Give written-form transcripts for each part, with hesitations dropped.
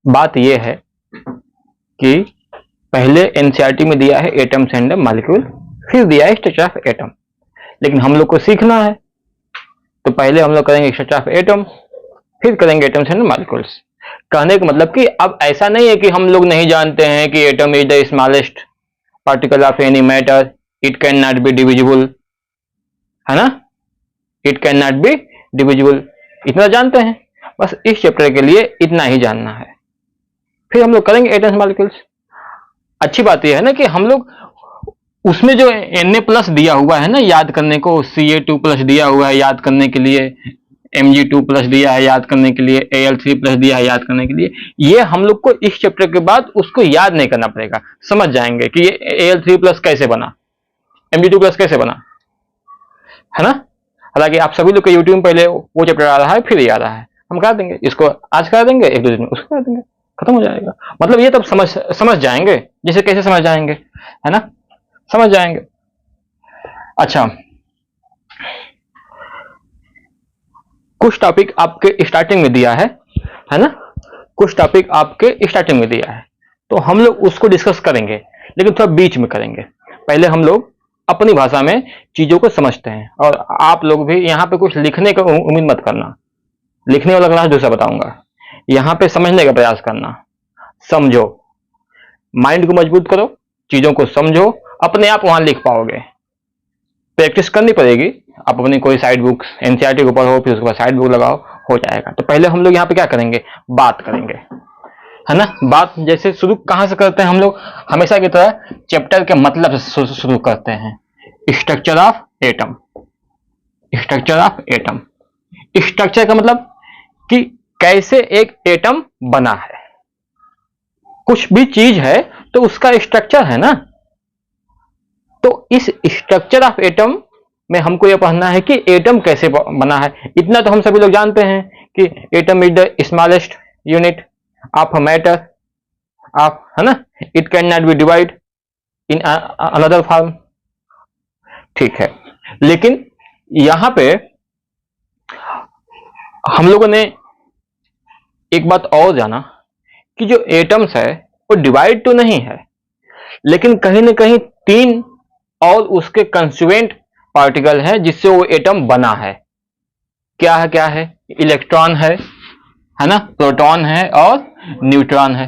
बात यह है कि पहले एनसीईआरटी में दिया है एटम्स एंड मॉलिक्यूल, फिर दिया है स्ट्रक्चर ऑफ एटम। लेकिन हम लोग को सीखना है तो पहले हम लोग करेंगे स्ट्रक्चर ऑफ एटम, फिर करेंगे एटम्स एंड मॉलिक्यूल्स। कहने का मतलब कि अब ऐसा नहीं है कि हम लोग नहीं जानते हैं कि atom is the smallest particle of any matter, it can not be divisible, है ना, it can not be divisible, इतना जानते हैं। बस इस चैप्टर के लिए इतना ही जानना है, फिर हम लोग करेंगे एटम्स मॉलिक्यूल्स। अच्छी बात यह है ना कि हम लोग उसमें जो Na+ दिया हुआ है ना याद करने को, Ca2+ दिया हुआ है याद करने के लिए, Mg2+ दिया है याद करने के लिए, Al3+ दिया है याद करने के लिए, ये हम लोग को इस चैप्टर के बाद उसको याद नहीं करना पड़ेगा, समझ जाएंगे कि ये Al3+ कैसे बना, Mg2+ कैसे बना, है ना। हालांकि आप सभी लोग के यूट्यूब में पहले वो चैप्टर आ रहा है, फिर ये आ रहा है, हम कर देंगे इसको, आज कर देंगे, एक दो दिन में उसको कर देंगे, खत्म हो जाएगा। मतलब ये तब समझ जाएंगे, जैसे कैसे समझ जाएंगे, है ना, समझ जाएंगे। अच्छा, कुछ टॉपिक आपके स्टार्टिंग में दिया है ना, कुछ टॉपिक आपके स्टार्टिंग में दिया है, तो हम लोग उसको डिस्कस करेंगे, लेकिन थोड़ा बीच में करेंगे। पहले हम लोग अपनी भाषा में चीजों को समझते हैं, और आप लोग भी यहाँ पे कुछ लिखने का उम्मीद मत करना, लिखने वाला क्लास दूसरा बताऊंगा, यहाँ पे समझने का प्रयास करना, समझो, माइंड को मजबूत करो, चीजों को समझो, अपने आप वहां लिख पाओगे। प्रैक्टिस करनी पड़ेगी, आप अपनी कोई साइड बुक एनसीईआरटी के ऊपर हो, फिर उसके बाद साइड बुक लगाओ, हो जाएगा। तो पहले हम लोग यहाँ पे क्या करेंगे, बात करेंगे, है ना। बात जैसे शुरू कहां से करते हैं हम लोग, हमेशा की तरह चैप्टर के मतलब से शुरू करते हैं। Structure of atom, structure of atom, structure का मतलब कि कैसे एक एटम बना है। कुछ भी चीज है तो उसका स्ट्रक्चर है ना, तो इस स्ट्रक्चर ऑफ एटम में हमको यह पढ़ना है कि एटम कैसे बना है। इतना तो हम सभी लोग जानते हैं कि atom is the smallest unit of matter of, है ना, it can not be divide in another form, ठीक है। लेकिन यहां पे हम लोगों ने एक बात और जाना कि जो एटम्स है वो डिवाइड तो नहीं है, लेकिन कहीं ना कहीं तीन और उसके कंस्टिट्यूएंट पार्टिकल है जिससे वो एटम बना है। क्या है, क्या है, इलेक्ट्रॉन है ना, प्रोटॉन है और न्यूट्रॉन है।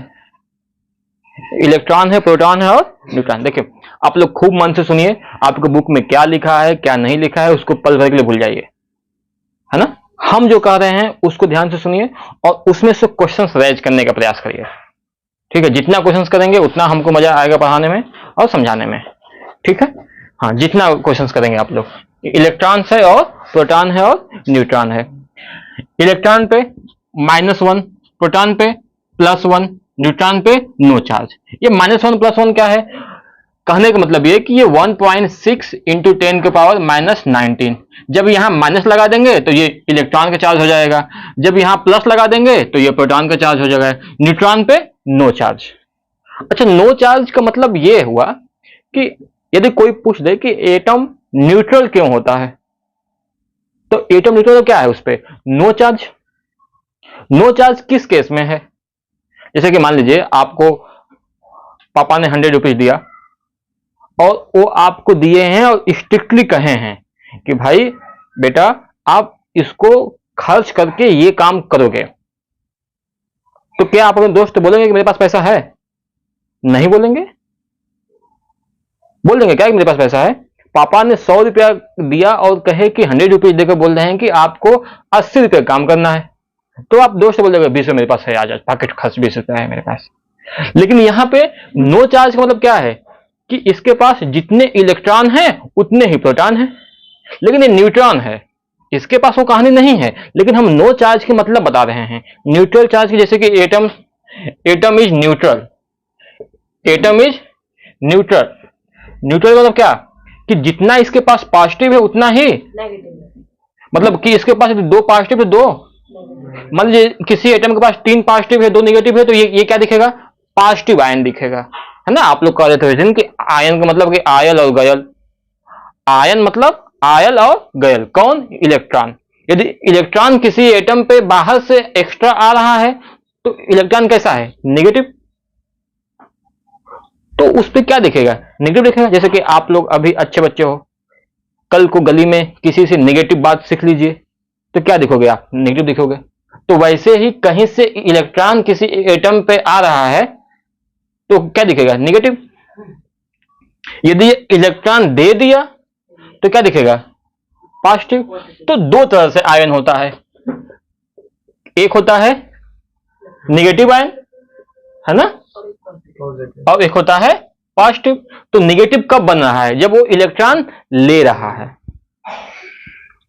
इलेक्ट्रॉन है, प्रोटॉन है और न्यूट्रॉन। देखिए आप लोग खूब मन से सुनिए, आपके बुक में क्या लिखा है क्या नहीं लिखा है उसको पल भर के लिए भूल जाइए, है ना। हम जो कह रहे हैं उसको ध्यान से सुनिए और उसमें से क्वेश्चंस रेज करने का प्रयास करिए, ठीक है। जितना क्वेश्चंस करेंगे उतना हमको मजा आएगा पढ़ाने में और समझाने में, ठीक है। हाँ, जितना क्वेश्चंस करेंगे आप लोग। इलेक्ट्रॉन है और प्रोटॉन है और न्यूट्रॉन है। इलेक्ट्रॉन पे -1, प्रोटॉन पे +1, न्यूट्रॉन पे नो चार्ज। ये -1 +1 क्या है, कहने का मतलब ये कि ये 1.6 × 10⁻⁻19। जब यहां माइनस लगा देंगे तो ये इलेक्ट्रॉन का चार्ज हो जाएगा, जब यहां प्लस लगा देंगे तो ये प्रोटॉन का चार्ज हो जाएगा। न्यूट्रॉन पे नो चार्ज। अच्छा, नो चार्ज का मतलब ये हुआ कि यदि कोई पूछ दे कि एटम न्यूट्रल क्यों होता है, तो एटम न्यूट्रल क्या है, उस पे नो चार्ज। नो चार्ज किस केस में है, जैसे कि मान लीजिए आपको पापा ने 100 रुपीज दिया और वो आपको दिए हैं और स्ट्रिक्टली कहे हैं कि भाई बेटा आप इसको खर्च करके ये काम करोगे, तो क्या आप अपने दोस्त से बोलेंगे कि मेरे पास पैसा है? नहीं बोलेंगे। बोल देंगे क्या कि मेरे पास पैसा है? पापा ने 100 रुपया दिया और कहे कि 100 रुपीज देकर बोल रहे हैं कि आपको 80 रुपये काम करना है, तो आप दोस्त से बोलेंगे 20 रुपये मेरे पास है, आज पॉकेट खर्च 20 रुपया है मेरे पास। लेकिन यहां पे नो चार्ज का मतलब क्या है कि इसके पास जितने इलेक्ट्रॉन हैं उतने ही प्रोटॉन हैं। लेकिन ये न्यूट्रॉन है, इसके पास वो कहानी नहीं है, लेकिन हम नो चार्ज के मतलब बता रहे हैं, न्यूट्रल चार्ज की। जैसे कि atom is neutral, atom is neutral. Neutral मतलब क्या कि जितना इसके पास पॉजिटिव है उतना ही मतलब कि इसके पास 2 पॉजिटिव है 2, मान लीजिए किसी एटम के पास 3 पॉजिटिव है 2 नेगेटिव है, तो ये क्या दिखेगा, पॉजिटिव आयन दिखेगा, है ना। आप लोग कह रहे थे कि आयन का मतलब कि आयल और गयल, आयन मतलब आयल और गयल, कौन, इलेक्ट्रॉन। यदि इलेक्ट्रॉन किसी एटम पे बाहर से एक्स्ट्रा आ रहा है तो इलेक्ट्रॉन कैसा है, नेगेटिव, तो उस पर क्या दिखेगा, नेगेटिव दिखेगा। जैसे कि आप लोग अभी अच्छे बच्चे हो, कल को गली में किसी से नेगेटिव बात सीख लीजिए तो क्या दिखोगे आप, नेगेटिव दिखोगे। तो वैसे ही कहीं से इलेक्ट्रॉन किसी एटम पे आ रहा है तो क्या दिखेगा, नेगेटिव। यदि इलेक्ट्रॉन दे दिया तो क्या दिखेगा, पॉजिटिव। तो दो तरह से आयन होता है, एक होता है नेगेटिव आयन, है ना, और एक होता है पॉजिटिव। तो नेगेटिव कब बन रहा है, जब वो इलेक्ट्रॉन ले रहा है,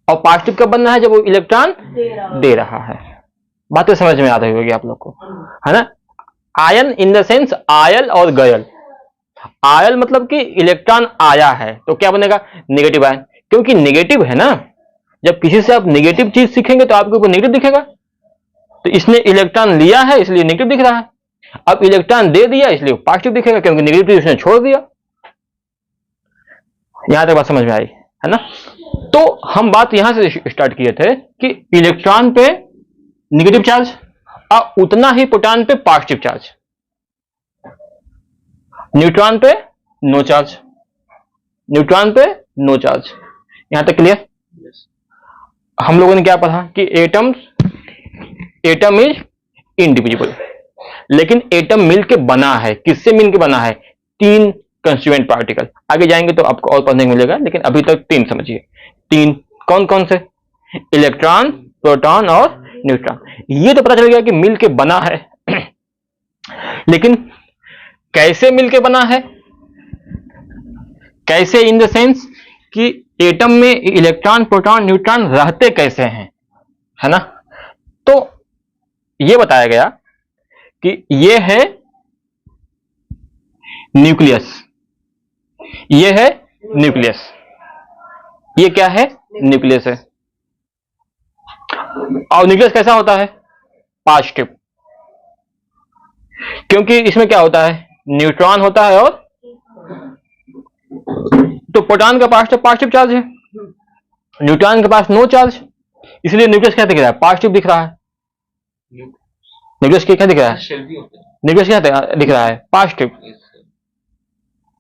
और पॉजिटिव कब बन रहा है, जब वो इलेक्ट्रॉन दे रहा है। बातें समझ में आ रही होगी आप लोग को, है ना। Ion in the sense oil और गयल। आयल मतलब कि इलेक्ट्रॉन आया है तो क्या बनेगा, नेगेटिव आयन, क्योंकि नेगेटिव है ना। जब किसी से आप नेगेटिव चीज सीखेंगे तो आपके ऊपर नेगेटिव दिखेगा। तो इसने इलेक्ट्रॉन लिया है इसलिए नेगेटिव दिख रहा है, अब इलेक्ट्रॉन दे दिया इसलिए पॉजिटिव दिखेगा, क्योंकि नेगेटिव उसने छोड़ दिया। यहां तक बात समझ में आई, है ना। तो हम बात यहां से स्टार्ट किए थे कि इलेक्ट्रॉन पे नेगेटिव चार्ज और उतना ही प्रोटॉन पे पॉजिटिव चार्ज, न्यूट्रॉन पे नो चार्ज, न्यूट्रॉन पे नो चार्ज। यहां तक क्लियर। हम लोगों ने क्या पढ़ा कि एटम इज इंडिविजिबल, लेकिन एटम मिलके बना है, किससे मिलके बना है, तीन कंस्टिट्यूएंट पार्टिकल। आगे जाएंगे तो आपको और पढ़ने को मिलेगा, लेकिन अभी तक तीन समझिए। तीन कौन कौन से, इलेक्ट्रॉन, प्रोटॉन और न्यूट्रॉन। ये तो पता चल गया कि मिलके बना है लेकिन कैसे मिलके बना है, कैसे इन द सेंस कि एटम में इलेक्ट्रॉन, प्रोटॉन, न्यूट्रॉन रहते कैसे हैं, है ना। तो यह बताया गया कि यह है न्यूक्लियस, यह है न्यूक्लियस, ये क्या है, न्यूक्लियस है। और न्यूक्लियस कैसा होता है, पॉजिटिव, क्योंकि इसमें क्या होता है, न्यूट्रॉन होता है और तो प्रोटॉन का पास पॉजिटिव चार्ज है, न्यूट्रॉन के पास नो चार्ज, इसलिए न्यूक्लियस क्या दिख रहा है, पॉजिटिव दिख रहा है। न्यूक्लियस क्या दिख रहा है, न्यूक्लियस क्या दिख रहा है, पॉजिटिव।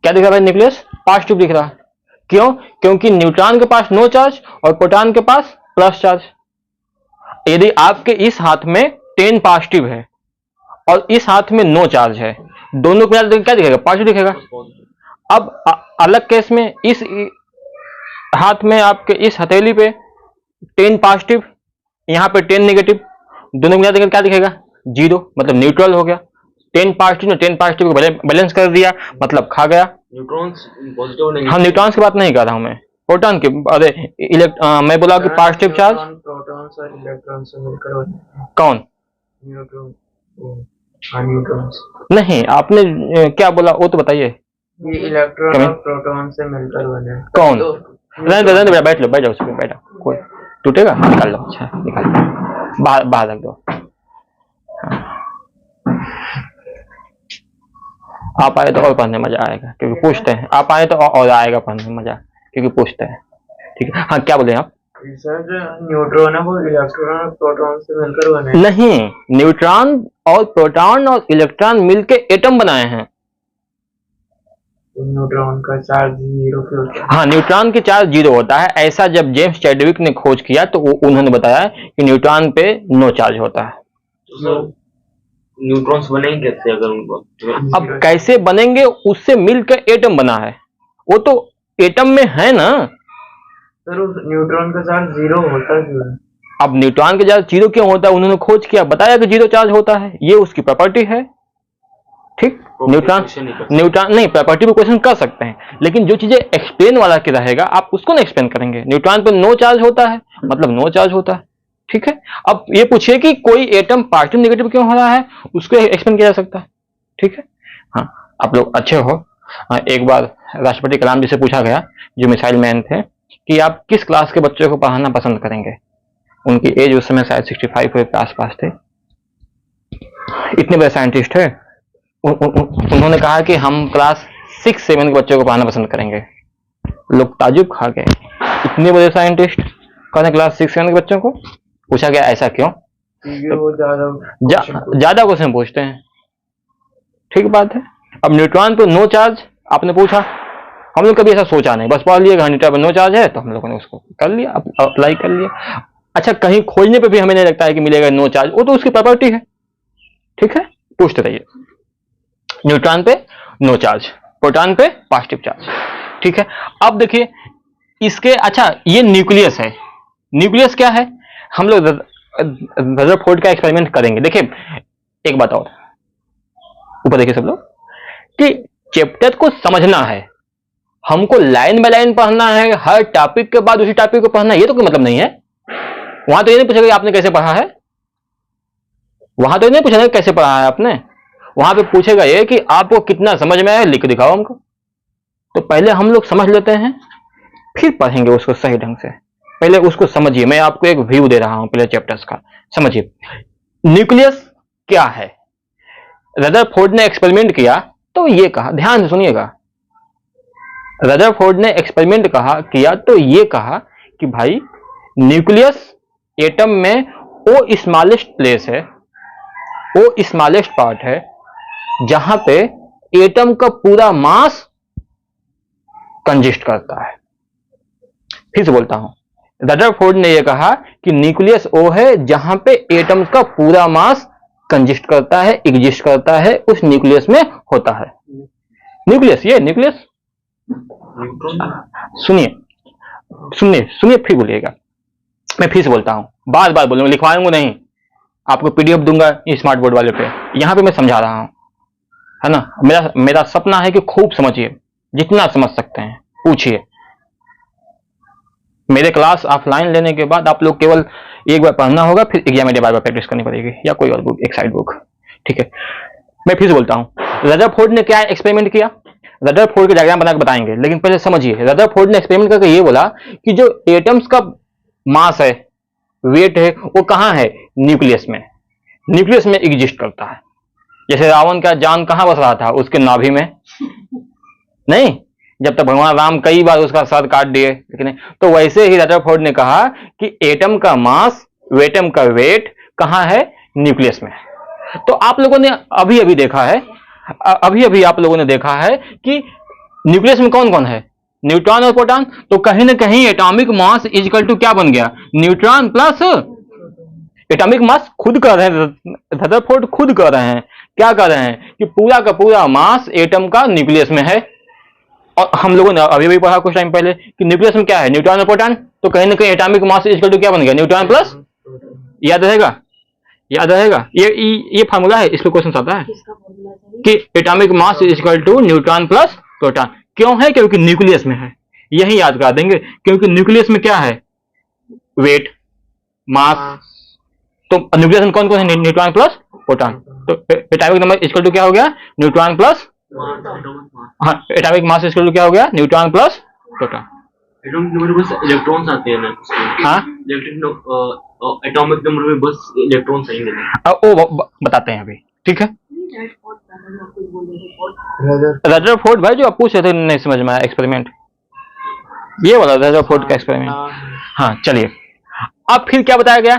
क्या दिख रहा है न्यूक्लियस, पॉजिटिव दिख रहा है। क्यों, क्योंकि न्यूट्रॉन के पास नो चार्ज और प्रोटॉन के पास प्लस चार्ज। यदि आपके इस हाथ में 10 पॉजिटिव है और इस हाथ में नो चार्ज है, दोनों को क्या दिखेगा, पॉजिटिव दिखेगा। अब अलग केस में इस हाथ में आपके इस हथेली पे 10 पॉजिटिव, यहां पे 10 नेगेटिव, दोनों मिला देकर क्या दिखेगा, 0, मतलब न्यूट्रल हो गया। 10 पॉजिटिव ने 10 पॉजिटिव को बैलेंस कर दिया, मतलब खा गया। न्यूट्रॉन्स पॉजिटिव नहीं, हाँ न्यूट्रॉन्स की बात नहीं कर रहा हूं मैं, प्रोटॉन की। अरे मैं बोला कि पॉजिटिव चार्ज प्रोटॉन्स और इलेक्ट्रॉन्स से मिलकर कौन, न्यूट्रॉन, न्यूट्रॉन्स नहीं, आपने क्या बोला वो तो बताइए। ये इलेक्ट्रॉन और प्रोटॉन से मिलकर बने कौन, रहने दो, बैठ लो, बैठ जाओ उसमें, बैठो, कोई टूटेगा, निकाल लो, अच्छा निकाल लो, बाहर रख दो। आप आए तो और पढ़ने मजा आएगा, क्योंकि पूछते हैं, आप आए तो और आएगा पढ़ने में मजा, क्योंकि पूछते हैं। ठीक है, हाँ क्या बोले आप, सर जो न्यूट्रॉन है वो इलेक्ट्रॉन और प्रोटॉन से मिलकर बने नहीं, न्यूट्रॉन और प्रोटॉन और इलेक्ट्रॉन मिलके एटम बनाए हैं। न्यूट्रॉन का चार्ज 0 क्यों होता है, हाँ न्यूट्रॉन के चार्ज 0 होता है। ऐसा जब जेम्स चैडविक ने खोज किया तो उन्होंने बताया कि न्यूट्रॉन पे नो चार्ज होता है। तो न्यूट्रॉन्स बनेंगे कैसे, अगर उनको अब कैसे बनेंगे, उससे मिलकर एटम बना है, वो तो एटम में है ना। सर उस न्यूट्रॉन का चार्ज 0 होता क्यों है, अब न्यूट्रॉन का चार्ज 0 क्यों होता है, उन्होंने खोज किया, बताया कि 0 चार्ज होता है, ये उसकी प्रॉपर्टी है। ठीक, न्यूट्रॉन नहीं, प्रॉपर्टी पे क्वेश्चन कर सकते हैं, लेकिन जो चीजें एक्सप्लेन वाला की रहेगा आप उसको ना एक्सप्लेन करेंगे। न्यूट्रॉन पे नो चार्ज होता है मतलब नो चार्ज होता है। ठीक है, अब ये पूछिए कि कोई एटम पॉजिटिव नेगेटिव क्यों हो रहा है, उसको एक्सप्लेन किया जा सकता है। ठीक है, हाँ आप लोग अच्छे हो। एक बार राष्ट्रपति कलाम जी से पूछा गया, जो मिसाइल मैन थे, कि आप किस क्लास के बच्चों को पढ़ाना पसंद करेंगे। उनकी एज उस समय शायद 65 के आसपास थे, इतने बड़े साइंटिस्ट है। उन्होंने कहा कि हम क्लास 6-7 के बच्चों को पढ़ाना पसंद करेंगे। लोग ताजुब खा गए, इतने बड़े साइंटिस्ट कहते क्लास 6-7 के बच्चों को। पूछा गया ऐसा क्यों, क्योंकि वो ज्यादा क्वेश्चन पूछते हैं। ठीक बात है। अब न्यूट्रॉन पे नो चार्ज आपने पूछा, हम लोग कभी ऐसा सोचा नहीं, बस पढ़ लिया न्यूट्रॉन पे नो चार्ज है तो हम लोगों ने उसको कर लिया, अप्लाई कर लिया। अच्छा, कहीं खोजने पे भी हमें नहीं लगता है कि मिलेगा नो चार्ज, वो तो उसकी प्रॉपर्टी है। ठीक है, पूछते रहिए। न्यूट्रॉन पे नो चार्ज, प्रोटॉन पे पॉजिटिव चार्ज। ठीक है, अब देखिए इसके, अच्छा ये न्यूक्लियस है। न्यूक्लियस क्या है, हम लोग रदरफोर्ड का एक्सपेरिमेंट करेंगे। देखिए एक बात और, ऊपर देखिए सब लोग, कि चैप्टर को समझना है, हमको लाइन बाय लाइन पढ़ना है, हर टॉपिक के बाद उसी टॉपिक को पढ़ना है, ये तो कोई मतलब नहीं है। वहां तो ये नहीं पूछेगा आपने कैसे पढ़ा है, वहां तो ये नहीं पूछेगा कैसे पढ़ा है आपने, वहां पे पूछेगा ये कि आपको कितना समझ में आया, लिख दिखाओ हमको। तो पहले हम लोग समझ लेते हैं, फिर पढ़ेंगे उसको सही ढंग से। पहले उसको समझिए, मैं आपको एक व्यू दे रहा हूं पहले चैप्टर्स का, समझिए। न्यूक्लियस क्या है, रदरफोर्ड ने एक्सपेरिमेंट किया तो ये कहा, ध्यान से सुनिएगा, रदरफोर्ड ने एक्सपेरिमेंट किया तो ये कहा कि भाई न्यूक्लियस एटम में वो स्मॉलेस्ट प्लेस है, वो स्मॉलेस्ट पार्ट है जहां पे एटम का पूरा मास कंजिस्ट करता है। फिर से बोलता हूं, रदरफोर्ड ने यह कहा कि न्यूक्लियस वो है जहां पे एटम का पूरा मास कंजिस्ट करता है, एग्जिस्ट करता है, उस न्यूक्लियस में होता है। न्यूक्लियस, ये न्यूक्लियस, सुनिए सुनिए सुनिए, फिर बोलिएगा, मैं फिर से बोलता हूं, बार बार बोलूंगा, लिखवाऊंगा नहीं, आपको पीडीएफ दूंगा स्मार्ट बोर्ड वाले पे, यहां पे मैं समझा रहा हूं, है ना। मेरा सपना है कि खूब समझिए, जितना समझ सकते हैं पूछिए। मेरे क्लास ऑफलाइन लेने के बाद आप लोग केवल एक बार पढ़ना होगा, फिर एग्जाम में बार बार प्रैक्टिस करनी पड़ेगी, या कोई और बुक, एक साइड बुक। ठीक है, मैं फिर से बोलता हूं, रदरफोर्ड ने क्या एक्सपेरिमेंट किया, रदरफोर्ड के डायग्राम बनाकर बताएंगे, लेकिन पहले समझिए। रदरफोर्ड ने एक्सपेरिमेंट करके ये बोला कि जो एटम्स का मास है, वेट है, वो कहां है, न्यूक्लियस में, न्यूक्लियस में एग्जिस्ट करता है। जैसे रावण का जान कहां बस रहा था, उसके नाभि में, नहीं, जब तक भगवान राम कई बार उसका सर काट दिए, लेकिन तो वैसे ही रदरफोर्ड ने कहा कि एटम का मास, एटम का वेट कहां है, न्यूक्लियस में। तो आप लोगों ने अभी अभी देखा है, आप लोगों ने देखा है कि न्यूक्लियस में कौन कौन है, न्यूट्रॉन और प्रोटॉन। तो कहीं ना कहीं एटॉमिक मास इक्वल टू क्या बन गया, न्यूट्रॉन प्लस एटॉमिक मास। खुद कर रहे हैं, रदरफोर्ड खुद कर रहे हैं, क्या कर रहे हैं कि पूरा का पूरा मास एटम का न्यूक्लियस में है। और हम लोगों ने अभी भी पढ़ा कुछ टाइम पहले कि न्यूक्लियस में क्या है, न्यूट्रॉन और प्रोटॉन। तो कहीं ना कहीं एटॉमिक मास इक्वल टू क्या बन गया, न्यूट्रॉन प्लस, याद रहेगा, याद रहेगा, ये फार्मूला है, इस पे क्वेश्चन आता है कि atomic mass equal to neutron plus proton. क्यों है, क्योंकि न्यूक्लियस में है, यही याद करा देंगे, क्योंकि न्यूक्लियस में क्या है, वेट, मास। तो न्यूक्लियस में कौन कौन है, न्यूट्रॉन प्लस प्रोटॉन। तो एटॉमिक नंबर इक्वल टू क्या हो गया, न्यूट्रॉन प्लस, हाँ, एटॉमिक मास इक्वल टू क्या हो गया, neutron plus proton. Atomic number में बस इलेक्ट्रॉन्स आते हैं ना, हाँ, एटॉमिक नंबर में बस इलेक्ट्रॉन्स आएंगे ना, वो बताते हैं अभी। ठीक है, रदरफोर्ड भाई जो आप पूछ रहे थे, नहीं समझ में आया एक्सपेरिमेंट, ये वाला रदरफोर्ड का एक्सपेरिमेंट। हाँ चलिए, अब फिर क्या बताया गया।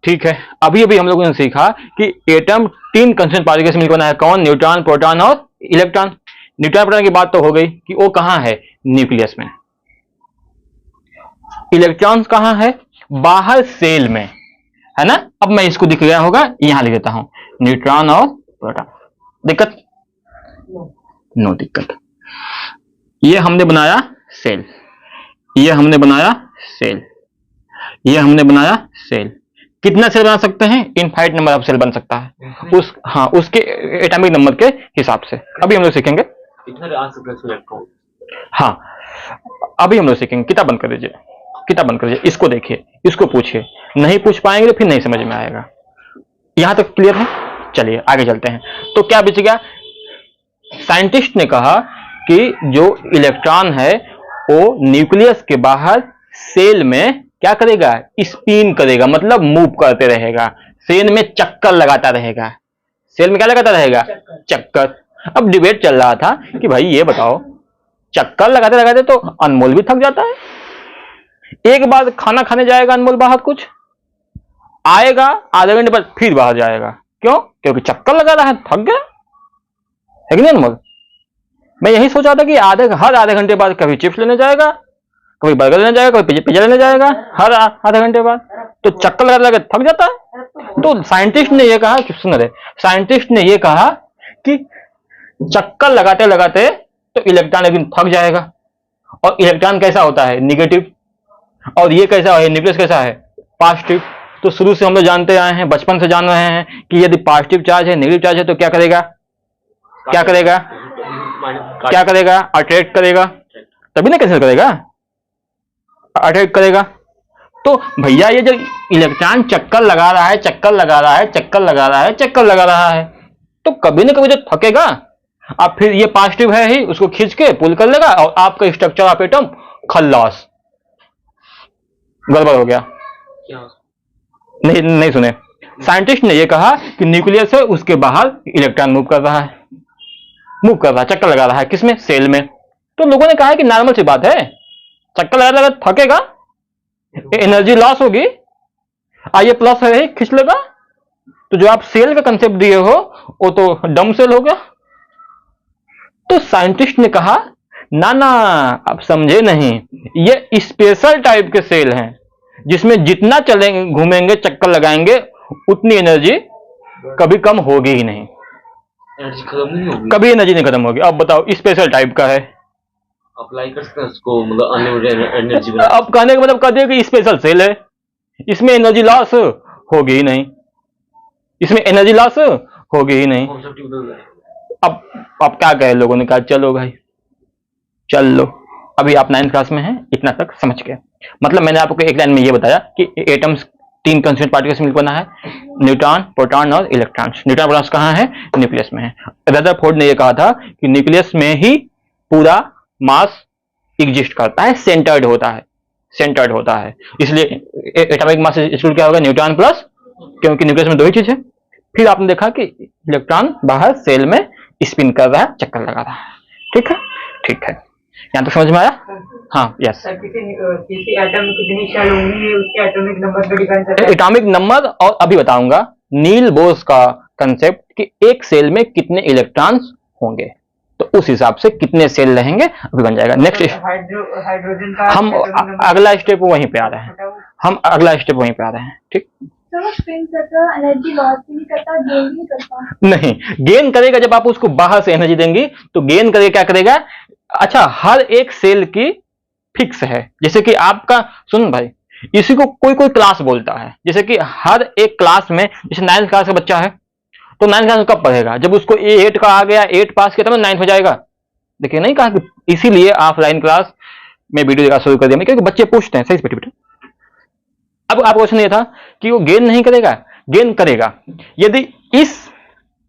ठीक है, अभी अभी हम लोगों ने सीखा कि एटम 3 कंस्टिट्यूएंट पार्टिकल से मिलकर बना है, कौन, न्यूट्रॉन, प्रोटॉन और इलेक्ट्रॉन। न्यूट्रॉन प्रोटॉन की बात तो हो गई कि वो कहां है, न्यूक्लियस में। इलेक्ट्रॉन्स कहां है, बाहर सेल में, है ना। अब मैं इसको दिख गया होगा, यहां लिख देता हूं, न्यूट्रॉन और प्रोटॉन। दिक्कत, नो दिक्कत। ये हमने बनाया सेल, ये हमने बनाया सेल, ये हमने बनाया सेल। कितना सेल बना सकते हैं, इनफाइनाइट नंबर ऑफ सेल बन सकता है, हाँ, उसके एटॉमिक नंबर के हिसाब से। अभी हम लोग सीखेंगे, हाँ अभी हम लोग सीखेंगे। किताब बंद कर दीजिए, किताब बंद कर दीजिए, इसको देखिए, इसको पूछिए, नहीं पूछ पाएंगे तो फिर नहीं समझ में आएगा। यहां तक क्लियर है, चलिए आगे चलते हैं। तो क्या बच गया, साइंटिस्ट ने कहा कि जो इलेक्ट्रॉन है वो न्यूक्लियस के बाहर सेल में क्या करेगा, स्पिन करेगा, मतलब मूव करते रहेगा, सेल में चक्कर लगाता रहेगा। सेल में क्या लगाता रहेगा, चक्कर। अब डिबेट चल रहा था कि भाई ये बताओ, चक्कर लगाते लगाते तो अनमोल भी थक जाता है, एक बार खाना खाने जाएगा अनमोल बाहर कुछ, आएगा, आधे घंटे बाद फिर बाहर जाएगा। क्यों? क्योंकि चक्कर लगा रहा है, थक गया है कि नहीं अनमोल? मैं यही सोच रहा था कि हर आधे घंटे बाद कभी चिप्स लेने जाएगा, कभी बर्गर लेने जाएगा, कभी पिज्जा लेने जाएगा, हर आधे घंटे बाद। तो चक्कर लगा लगा थक जाता है। तो साइंटिस्ट ने यह कहा, सुन रहे, साइंटिस्ट ने यह कहा कि चक्कर लगाते लगाते तो इलेक्ट्रॉन एक दिन थक जाएगा। और इलेक्ट्रॉन कैसा होता है? निगेटिव। और ये कैसा है? न्यूक्लियस कैसा है? पॉजिटिव। तो शुरू से हम लोग जानते आए हैं, बचपन से जान रहे हैं कि यदि पॉजिटिव चार्ज है, नेगेटिव चार्ज है तो क्या करेगा? क्या करेगा? क्या करेगा? अट्रैक्ट करेगा, तभी ना कैंसिल करेगा, अट्रैक्ट करेगा। तो भैया ये जो इलेक्ट्रॉन चक्कर लगा रहा है, चक्कर लगा रहा है, चक्कर लगा रहा है, चक्कर लगा रहा है, तो कभी ना कभी तो थकेगा। अब फिर ये पॉजिटिव है ही, उसको खींच के पुल कर लेगा और आपका स्ट्रक्चर ऑफ एटम खल्लास, गड़बड़ हो गया। नहीं नहीं सुने, साइंटिस्ट ने यह कहा कि न्यूक्लियस है, उसके बाहर इलेक्ट्रॉन मूव कर रहा है, मूव कर रहा है, चक्कर लगा रहा है। किसमें? सेल में। तो लोगों ने कहा है कि नॉर्मल सी बात है, चक्कर लगा लगा थकेगा, एनर्जी लॉस होगी, ये प्लस है खींच लेगा। तो जो आप सेल का कंसेप्ट दिए हो वो तो डम सेल हो गया। तो साइंटिस्ट ने कहा ना ना, आप समझे नहीं, ये स्पेशल टाइप के सेल हैं जिसमें जितना चलेंगे, घूमेंगे, चक्कर लगाएंगे, उतनी एनर्जी कभी कम होगी ही नहीं, एनर्जी खत्म नहीं होगी, कभी एनर्जी नहीं खत्म होगी। अब बताओ, स्पेशल टाइप का है, अप्लाई कर सकते हैं उसको, मतलब अनलिमिटेड एनर्जी। अब कहने का मतलब कह दिया कि स्पेशल सेल है, इसमें एनर्जी लॉस होगी ही नहीं, इसमें एनर्जी लॉस होगी ही नहीं। अब क्या कहे, लोगों ने कहा चलो भाई चल लो, अभी आप 9th क्लास में हैं, इतना तक समझ गए। मतलब मैंने आपको एक लाइन में ये बताया कि एटम्स 3 कंस्टिट्यूएंट पार्टिकल्स मिलकर बना है, न्यूट्रॉन, प्रोटॉन और इलेक्ट्रॉन्स। न्यूट्रॉन प्रोटॉन्स कहाँ है? न्यूक्लियस में है। रदरफोर्ड ने यह कहा था कि न्यूक्लियस में ही पूरा मास एग्जिस्ट करता है, सेंटर्ड होता है, सेंटर्ड होता है। इसलिए एटॉमिक मास इक्वल क्या होगा? न्यूट्रॉन प्लस, क्योंकि न्यूक्लियस में दो ही चीज है। फिर आपने देखा कि इलेक्ट्रॉन बाहर सेल में स्पिन कर रहा है, चक्कर लगा रहा है। ठीक है, ठीक है, यहाँ तो समझ में आया? हाँ, यस। किसी एटम में कितनी शेल होंगी उसके एटॉमिक नंबर पे डिपेंड करता है। एटॉमिक नंबर, और अभी बताऊंगा नील बोर्स का कंसेप्ट कि एक सेल में कितने इलेक्ट्रॉन्स होंगे, तो उस हिसाब से कितने सेल रहेंगे अभी बन जाएगा। नेक्स्ट हाइड्रोजन का हम अगला स्टेप वहीं पे आ रहे हैं, हम अगला स्टेप वहीं पे आ रहे हैं। ठीक, एनर्जी लॉस भी नहीं करता, गेन भी नहीं करता। नहीं, गेन करेगा जब आप उसको बाहर से एनर्जी देंगी तो गेन करेगा, क्या करेगा? अच्छा, हर एक सेल की फिक्स है, जैसे कि आपका, सुन भाई, इसी को कोई कोई क्लास बोलता है, जैसे कि हर एक क्लास में, जैसे 9th क्लास का बच्चा है तो 9th क्लास में कब पढ़ेगा? जब उसको 8 का आ गया, 8 पास किया तब 9th हो जाएगा। देखिए, नहीं कहा कि इसीलिए ऑफलाइन क्लास में वीडियो देखना शुरू कर दिया, क्योंकि बच्चे पूछते हैं सही से बेटे। अब आपको क्वेश्चन ये था कि वो गेन नहीं करेगा, गेन करेगा। यदि इस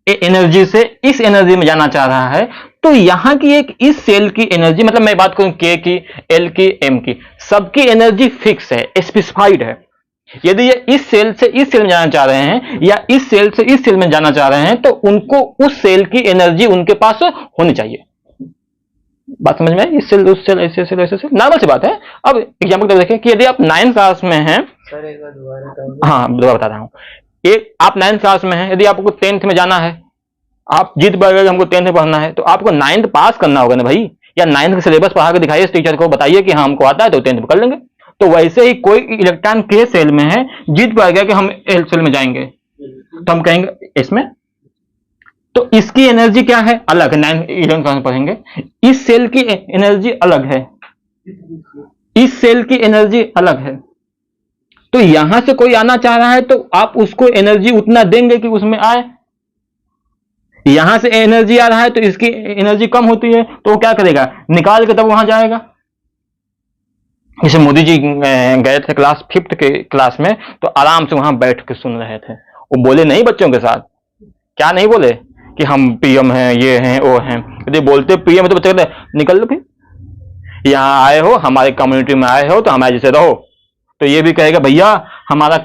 एनर्जी से इस एनर्जी में जाना चाह रहा है तो यहां की एक इस सेल की एनर्जी, मतलब मैं बात करूं के की, एल की, एम की, सबकी एनर्जी फिक्स है, स्पेसिफाइड है। यदि ये इस सेल से इस सेल में जाना चाह रहे हैं या इस सेल से इस सेल में जाना चाह रहे हैं तो उनको उस सेल की एनर्जी उनके पास होनी चाहिए। बात समझ में आई? इस सेल, उस सेल, ऐसे सेल, ऐसे सेल, नॉर्मल सी बात है। अब एग्जाम्पल देखें कि यदि आप 9th क्लास में हैं, हाँ दोबारा बता रहा हूं, एक आप 9th क्लास में हैं, यदि आपको 10th में जाना है, आप जीत पाएगा हमको 10th में पढ़ना है, तो आपको 9th पास करना होगा ना भाई, या 9th का सिलेबस पढ़ा के दिखाइए टीचर को, बताइए कि हाँ हमको आता है, तो 10th में कर लेंगे। तो वैसे ही कोई इलेक्ट्रॉन के सेल में है, जीत पाएगा कि हम एल सेल में जाएंगे, तो हम कहेंगे इसमें, तो इसकी एनर्जी क्या है? अलग है। 9th 11th क्लास में पढ़ेंगे, इस सेल की एनर्जी अलग है, इस सेल की एनर्जी अलग है। तो यहां से कोई आना चाह रहा है तो आप उसको एनर्जी उतना देंगे कि उसमें आए। यहां से एनर्जी आ रहा है तो इसकी एनर्जी कम होती है, तो वो क्या करेगा? निकाल के तब वहां जाएगा। जैसे मोदी जी गए थे क्लास 5th के क्लास में, तो आराम से वहां बैठ के सुन रहे थे। वो बोले नहीं बच्चों के साथ, क्या नहीं बोले कि हम पीएम हैं, ये हैं, वो हैं। यदि बोलते पीएम है तो बच्चे कहते निकल लो, फिर यहाँ आए हो, हमारे कम्युनिटी में आए हो तो हमारे जैसे रहो। तो ये भी कहेगा भैया हमारा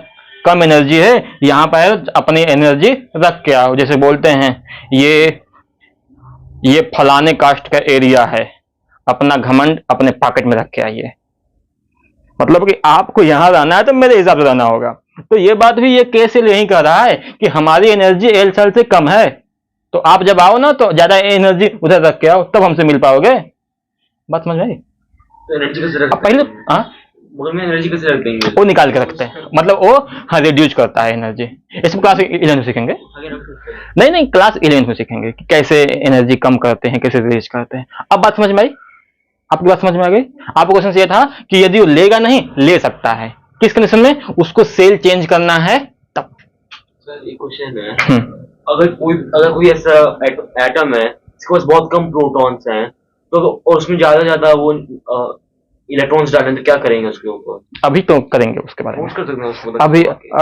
कम एनर्जी है, यहाँ पर अपनी एनर्जी रख के आओ। जैसे बोलते हैं ये फलाने कास्ट का एरिया है, अपना घमंड अपने पॉकेट में रख के आइए। मतलब कि आपको यहां रहना है तो मेरे हिसाब से रहना होगा। तो ये बात भी ये के सेल यही कह रहा है कि हमारी एनर्जी एल सेल से कम है, तो आप जब आओ ना तो ज्यादा एनर्जी उधर रख के आओ, तब हमसे मिल पाओगे। बात समझ में आई? तो एनर्जी कैसे रख अब पहले हाँ बगल में एनर्जी कैसे रख देंगे? वो निकाल के रखते हैं, मतलब वो हाँ रिड्यूस करता है एनर्जी। इसमें क्लास 11 में सीखेंगे। आगे रख सकते हैं। नहीं नहीं, क्लास 11 में सीखेंगे कि कैसे एनर्जी कम करते हैं, कैसे रिलीज करते हैं। अब बात समझ में आई? आपकी बात समझ में आ गई? आपका क्वेश्चन ये था कि यदि वो लेगा नहीं, ले सकता है, किस कंडीशन में? उसको सेल चेंज करना है तब। सर एक क्वेश्चन है, अगर कोई ऐसा एटम है जिसके पास बहुत कम प्रोटॉन्स हैं, तो और उसमें ज्यादा वो इलेक्ट्रॉन्स डालें तो क्या करेंगे उसके ऊपर? अभी तो करेंगे उसके बारे में, फोर्स कर सकते हैं उसको?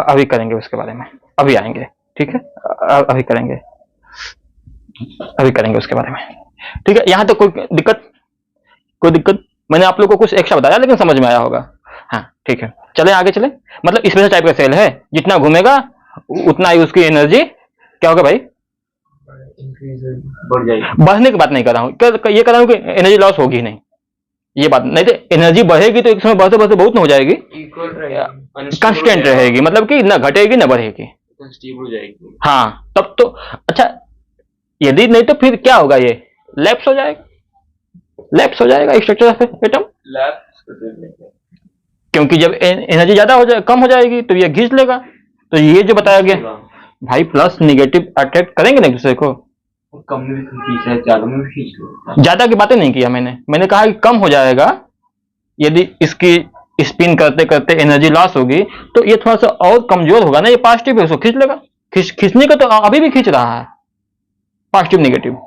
अभी करेंगे उसके बारे में, अभी आएंगे, ठीक है? अभी करेंगे, अभी करेंगे उसके बारे में, ठीक है? यहाँ तो कोई दिक्कत मैंने आप लोग को कुछ एक्स्ट्रा बताया, लेकिन समझ में आया होगा। हाँ ठीक है, चले आगे चले। मतलब स्पेशल टाइप का सेल है, जितना घूमेगा उतना ही उसकी एनर्जी क्या होगा भाई? बढ़ जाएगी। बढ़ने की बात नहीं कर रहा हूँ, ये कर रहा हूँ कि एनर्जी लॉस होगी नहीं, ये बात नहीं। तो एनर्जी बढ़ेगी तो एक समय बढ़ते बढ़ते बहुत ना हो जाएगी, इक्वल रहेगी, कांस्टेंट रहेगी, मतलब कि ना घटेगी ना बढ़ेगी। स्टेबल हो जाएगी। हाँ तब तो अच्छा, यदि नहीं तो फिर क्या होगा? ये लैप्स हो जाएगा, लैप्स हो जाएगा स्ट्रक्चर ऑफ एटम, क्योंकि जब एनर्जी ज्यादा हो जाए, कम हो जाएगी तो ये खींच लेगा। तो ये जो बताया गया भाई, प्लस निगेटिव अट्रैक्ट करेंगे ना एक दूसरे को। कम में भी खींच है, ज्यादा में भी खींच लो। ज्यादा की बातें नहीं किया मैंने कहा कि कम हो जाएगा, यदि इसकी स्पिन करते करते एनर्जी लॉस होगी तो ये थोड़ा सा और कमजोर होगा ना, ये पॉजिटिव है, उसको खींच लेगा। खींचने का तो अभी भी खींच रहा है, पॉजिटिव निगेटिव।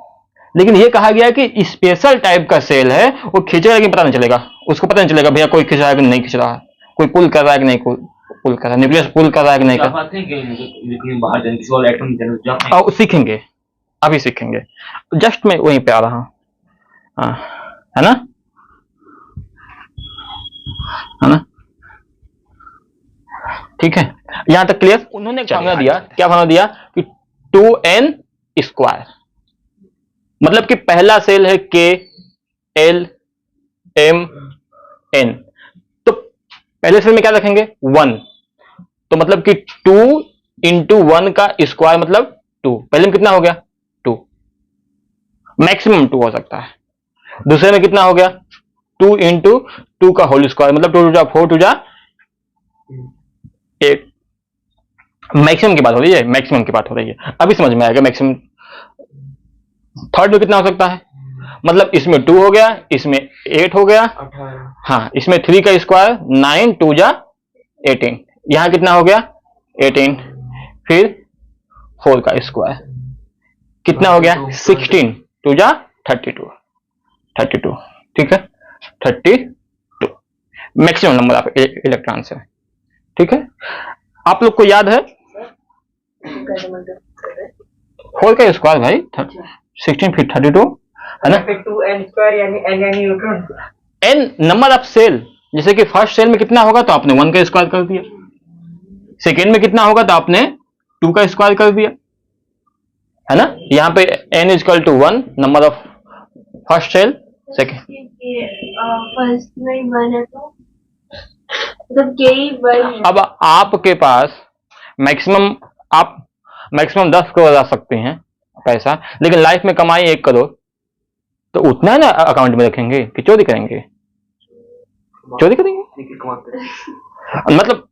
लेकिन ये कहा गया कि स्पेशल टाइप का सेल है, वो खींचेगा लेकिन पता नहीं चलेगा, उसको पता नहीं चलेगा भैया कोई खींच रहा है कि नहीं खींच रहा है, कोई पुल कर रहा है कि नहीं पुल कर रहा है, न्यूक्लियस पुल कर रहा है कि नहीं कर रहा है। बाहर जाने किसी और एटम की तरफ जाते हैं। है। सीखेंगे, अभी सीखेंगे, जस्ट मैं वहीं पे आ रहा हूँ, है ना, है ना? ठीक है, यहां तक क्लियर? उन्होंने फॉर्मूला दिया, क्या फॉर्मूला दिया कि 2n स्क्वायर, मतलब कि पहला सेल है k l m n, तो पहले सेल में क्या रखेंगे? 1, तो मतलब कि 2 इंटू 1 का स्क्वायर मतलब 2। पहले में कितना हो गया? 2, मैक्सिमम 2 हो सकता है। दूसरे में कितना हो गया? 2 इंटू 2 का होल स्क्वायर मतलब 2 टू जा 4 टू जा 8। मैक्सिमम की बात हो रही है, मैक्सिमम की बात हो रही है, अभी समझ में आएगा मैक्सिमम। थर्ड में कितना हो सकता है? मतलब इसमें 2 हो गया, इसमें 8 हो गया, 18। हाँ इसमें 3 का स्क्वायर 9 2 जा 18, यहां कितना हो गया? 18, फिर 4 का स्क्वायर कितना हो गया? 16 2 जा 32, ठीक है, 32 मैक्सिमम नंबर ऑफ इलेक्ट्रॉन्स है, ठीक है? आप लोग को याद है 4 का स्क्वायर भाई 16 फिर 32 है ना? 2n स्क्वायर यानी n यानी neutron. n number of shell, जैसे कि फर्स्ट सेल में कितना होगा तो आपने 1 का स्क्वायर कर दिया, सेकेंड में कितना होगा तो आपने 2 का स्क्वायर कर दिया, है ना? यहाँ पे n equal to 1 number of first shell, second first में 1 है तो मतलब के ही 1 है। अब आपके पास मैक्सिमम, आप मैक्सिमम 10 करोड़ ला सकते हैं पैसा, लेकिन लाइफ में कमाई 1 करोड़, तो उतना ना अकाउंट में रखेंगे कि चोरी करेंगे? चोरी करेंगे मतलब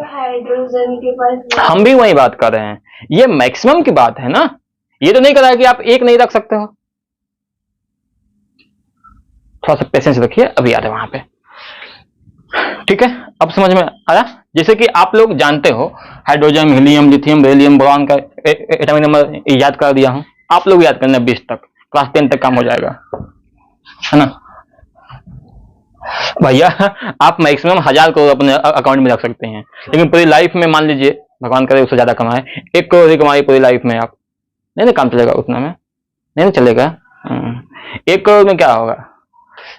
हाइड्रोजन के पास हम भी वही बात कर रहे हैं, ये मैक्सिमम की बात है ना, ये तो नहीं कर रहा है कि आप 1 नहीं रख सकते हो। थोड़ा सा पेशेंस रखिए, अभी आ रहे वहां पे, ठीक है? अब समझ में आया? जैसे कि आप लोग जानते हो hydrogen, helium, lithium, beryllium, boron का एटॉमिक नंबर याद कर दिया हूं, आप लोग याद करना 20 तक, क्लास 10 तक काम हो जाएगा, है ना भैया? आप मैक्सिमम 1000 करोड़ अपने अकाउंट में रख सकते हैं, लेकिन पूरी लाइफ में मान लीजिए भगवान करे उससे ज्यादा कमाए, 1 करोड़ ही कमाई पूरी लाइफ में, आप नहीं ना काम चलेगा उतना में, नहीं चलेगा। 1 करोड़ में क्या होगा,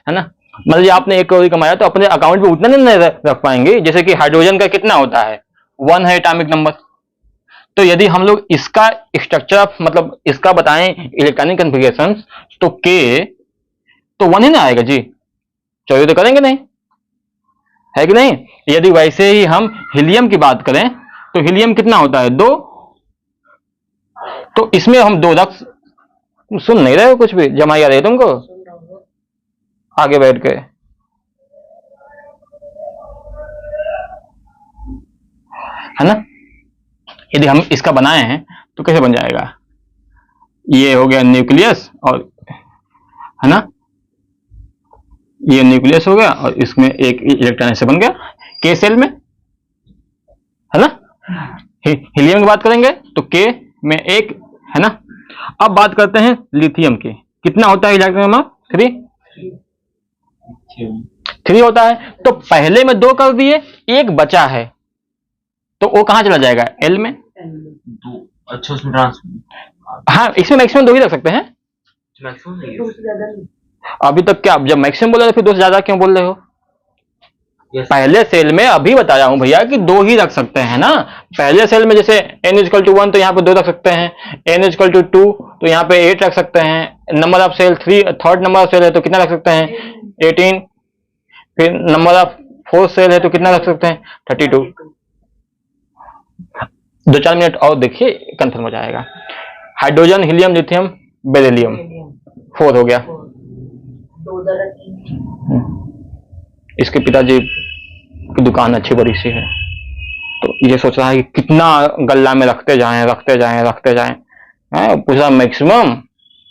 है ना? मतलब आपने 1 करोड़ कमाया तो अपने अकाउंट में उतना नहीं रख पाएंगे, जैसे कि हाइड्रोजन का कितना होता है? 1 है एटॉमिक नंबर, तो यदि हम लोग इसका स्ट्रक्चर मतलब इसका बताएं इलेक्ट्रॉनिक कॉन्फ़िगरेशन, तो 1 ही ना आएगा जी, चोरी तो करेंगे नहीं, है कि नहीं। यदि वैसे ही हम हीलियम की बात करें तो हीलियम कितना होता है, 2। तो इसमें हम 2 रख, सुन नहीं रहे हो कुछ भी, जमाई आ रही है तुमको आगे बैठ के, है ना। यदि हम इसका बनाए हैं तो कैसे बन जाएगा, ये हो गया न्यूक्लियस, और है ना, ये न्यूक्लियस हो गया और इसमें एक इलेक्ट्रॉन ऐसे बन गया के सेल में, है ना। हीलियम की बात करेंगे तो के में 1, है ना। अब बात करते हैं लिथियम की, कितना होता है इलेक्ट्रॉन नंबर, 3 होता है। तो पहले में 2 कर दिए, 1 बचा है, तो वो कहां चला जाएगा, एल में। अच्छा, उसमें ट्रांसफर, हाँ, इसमें मैक्सिमम 2 ही रख सकते हैं। मैक्सिमम नहीं अभी तक क्या, जब मैक्सिमम बोला तो फिर 2 से ज्यादा क्यों बोल रहे हो। है। पहले सेल में अभी बताया हूं भैया कि 2 ही रख सकते हैं ना। पहले सेल में जैसे n=1 तो यहाँ पे 2 रख सकते हैं, n=2 तो यहाँ पे 8 रख सकते हैं। Number of shell 3, third number of shell है तो कितना रख सकते हैं, 18। फिर नंबर ऑफ 4th सेल है तो कितना रख सकते हैं, 32। 2-4 मिनट और देखिए, कंफर्म हो जाएगा। हाइड्रोजन, हीलियम, लिथियम, बेरिलियम, 4 हो गया। इसके पिताजी की दुकान अच्छी बड़ी सी है, तो ये सोच रहा है कि कितना गल्ला में रखते जाएं। पूछ रहा मैक्सिमम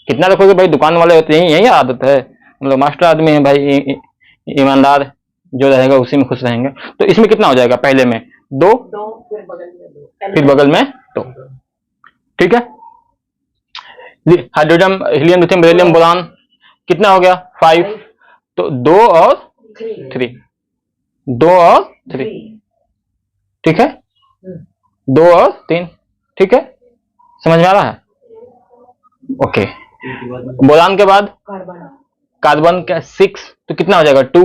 कितना रखोगे भाई, दुकान वाले होते हैं, यही आदत है। हम लोग मास्टर आदमी हैं भाई, ईमानदार जो रहेगा उसी में खुश रहेंगे। तो इसमें कितना हो जाएगा, पहले में 2, फिर बगल में 2, ठीक है। Hydrogen, helium, lithium, beryllium, boron कितना हो गया, 5। तो 2 और 3, 2 और 3, ठीक है, 2 और 3, ठीक है, समझ में आ रहा है। ओके, बोरान के बाद कार्बन का 6, तो कितना हो जाएगा, 2,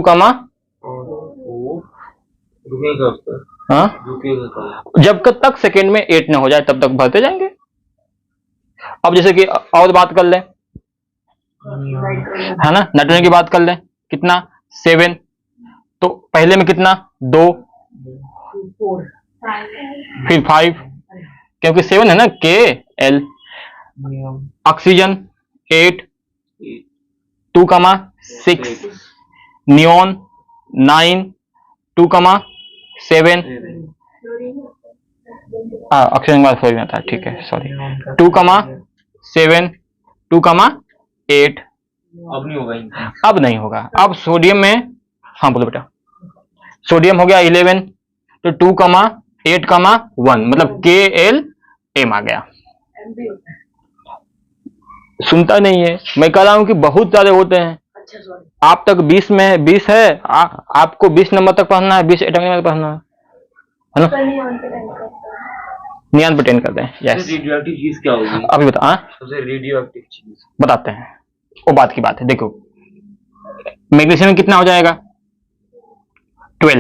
रुकेगा उसका, हाँ, रुकेगा जब तक सेकेंड में 8 ना हो जाए तब तक भरते जाएंगे। अब जैसे कि और बात कर लें, है ना, नाइट्रोजन की बात कर लें, कितना, 7। तो पहले में कितना, 2, फिर 5, क्योंकि 7 है ना, के एल। ऑक्सीजन 8, 2, 6, नियोन 9, 2, 7, ऑक्सीजन के बाद 4 आता है, ठीक है, सॉरी, 2, 7, 2, 8। अब नहीं होगा, अब नहीं होगा। अब सोडियम में, हाँ बोलो बेटा, सोडियम हो गया 11, तो 2, 8, 1, मतलब के एल एम आ गया। सुनता नहीं है, मैं कह रहा हूं कि बहुत सारे होते हैं। आप तक 20 में 20 है, आपको 20 नंबर तक पढ़ना है, 20 एटम नंबर तक पढ़ना है ना। नियान पे 10 कर दें, यस। रेडियो एक्टिव चीज क्या होगी, अभी बता, सबसे रेडियो एक्टिव चीज बताते हैं, वो बात की बात है। देखो, मैग्नीशियम में कितना हो जाएगा, 12,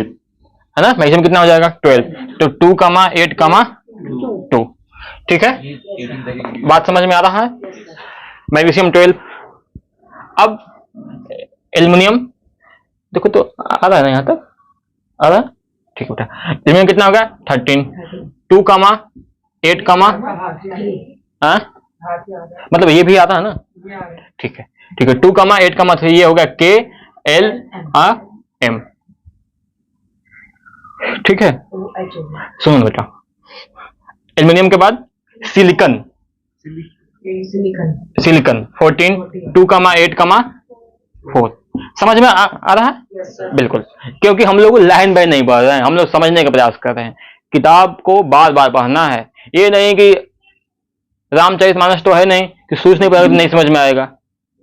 है ना। मैग्नीशियम कितना हो जाएगा, 12। तो 2, 8, 2, ठीक है, बात समझ में आ रहा है। मैग्नीशियम 12। अब एल्युमिनियम, देखो तो आ रहा है ना, यहां तक आ रहा है, ठीक है बेटा। एल्युमिनियम कितना हो गया, 13। 2, 8, हाँ, मतलब ये भी आता है ना, ठीक है, ठीक है। 2, 8, 3, ये हो गया के एल एम, ठीक है। सुनो बेटा, एल्युमिनियम के बाद सिलिकन, सिलिकन 14, 2, 8, 4। समझ में आ रहा है, बिल्कुल, क्योंकि हम लोग लाइन बाय नहीं पढ़ रहे हैं, हम लोग समझने का प्रयास कर रहे हैं। किताब को बार बार पढ़ना है, ये नहीं कि रामचरितमानस तो है नहीं कि सूझ नहीं पड़ेगा, नहीं समझ में आएगा।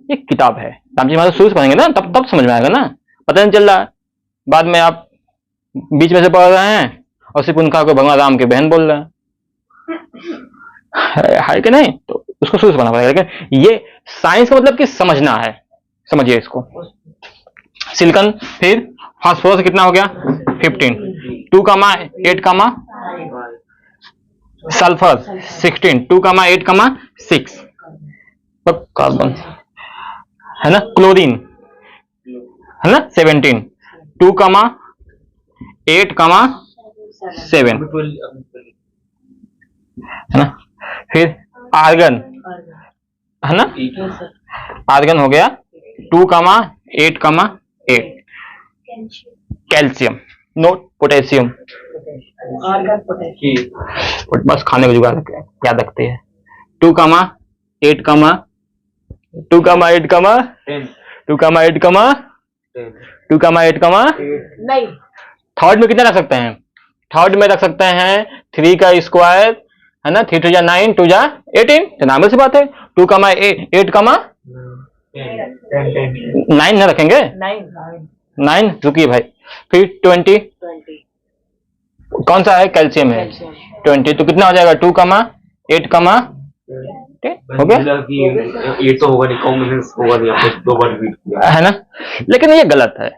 ये किताब है, रामचरितमानस सूझ पढ़ेंगे ना, तब समझ में आएगा ना। पता नहीं चल रहा है, बाद में आप बीच में से पढ़ रहे हैं और सिर्फ उनका को भगवान राम के बहन बोल रहे हैं, है कि नहीं, तो उसको सूझ पढ़ना पड़ेगा। लेकिन ये साइंस का मतलब कि समझना है, समझिए इसको। सिलिकन, फिर फास्फोरस कितना हो गया, 15। 2, 8, सल्फर 16। 2, 8, 6। कार्बन, है ना, क्लोरीन, है ना, 17। 2, 8,7 है ना। फिर आर्गन है ना, आर्गन हो गया 2,8,8। कैल्शियम, नोट पोटेशियम, बस खाने को जुगाड़ याद रखते हैं। 2,8, 2,8, 2,8, नहीं थर्ड में कितना रख सकते हैं? थर्ड में रख सकते हैं 3 का स्क्वायर है ना, 3 2 जा 9, 2 जा 18, तो नॉर्मल सी बात है। 2,8, 9 ना रखेंगे, 9 रुकिए भाई। फिर 20 कौन सा है? कैल्शियम है 20, तो कितना हो जाएगा? 2,8, हो गया ये तो होगा नहीं, कॉम्बिनेशन होगा नहीं, आपने 2 बार रिपीट किया है ना। लेकिन ये गलत है।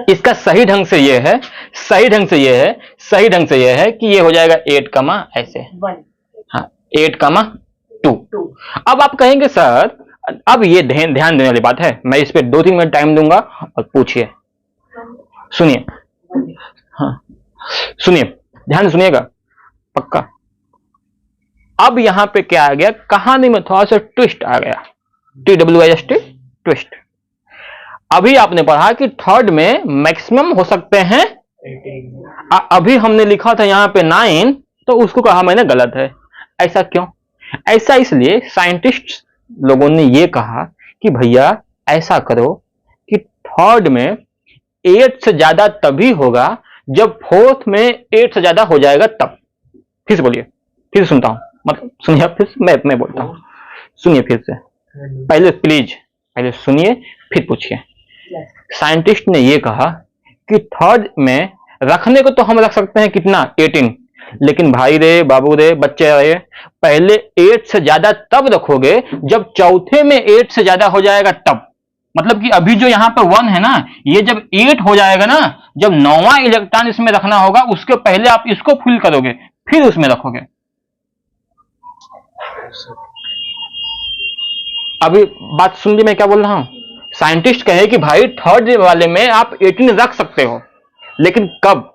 इसका सही ढंग से ये है, सही ढंग से ये है, सही ढंग से ये है कि ये हो जाएगा 8, ऐसे, हाँ 8,2। अब आप कहेंगे सर, अब ये ध्यान देने वाली बात है, मैं इस पे 2-3 मिनट टाइम दूंगा और पूछिए, सुनिए, हाँ सुनिए, ध्यान से सुनिएगा पक्का। अब यहां पे क्या आ गया, कहानी में थोड़ा सा ट्विस्ट आ गया, TWIST, ट्विस्ट। अभी आपने पढ़ा कि थर्ड में मैक्सिमम हो सकते हैं, अभी हमने लिखा था यहां पे 9, तो उसको कहा मैंने गलत है। ऐसा क्यों? ऐसा इसलिए साइंटिस्ट लोगों ने ये कहा कि भैया ऐसा करो कि थर्ड में 8 से ज्यादा तभी होगा जब फोर्थ में 8 से ज्यादा हो जाएगा तब। फिर से बोलिए, फिर से सुनता हूं, मतलब सुनिए, फिर मैं बोलता हूं, सुनिए फिर से, पहले प्लीज पहले सुनिए फिर पूछिए। साइंटिस्ट ने यह कहा कि थर्ड में रखने को तो हम रख सकते हैं कितना, 18, लेकिन भाई रे, बाबू रे, बच्चे रे, पहले 8 से ज्यादा तब रखोगे जब चौथे में 8 से ज्यादा हो जाएगा तब। मतलब कि अभी जो यहां पर 1 है ना, ये जब 8 हो जाएगा ना, जब 9वां इलेक्ट्रॉन इसमें रखना होगा उसके पहले आप इसको फिल करोगे फिर उसमें रखोगे। अभी बात सुन ली मैं क्या बोल रहा हूं। साइंटिस्ट कहे कि भाई थर्ड वाले में आप 18 रख सकते हो, लेकिन कब?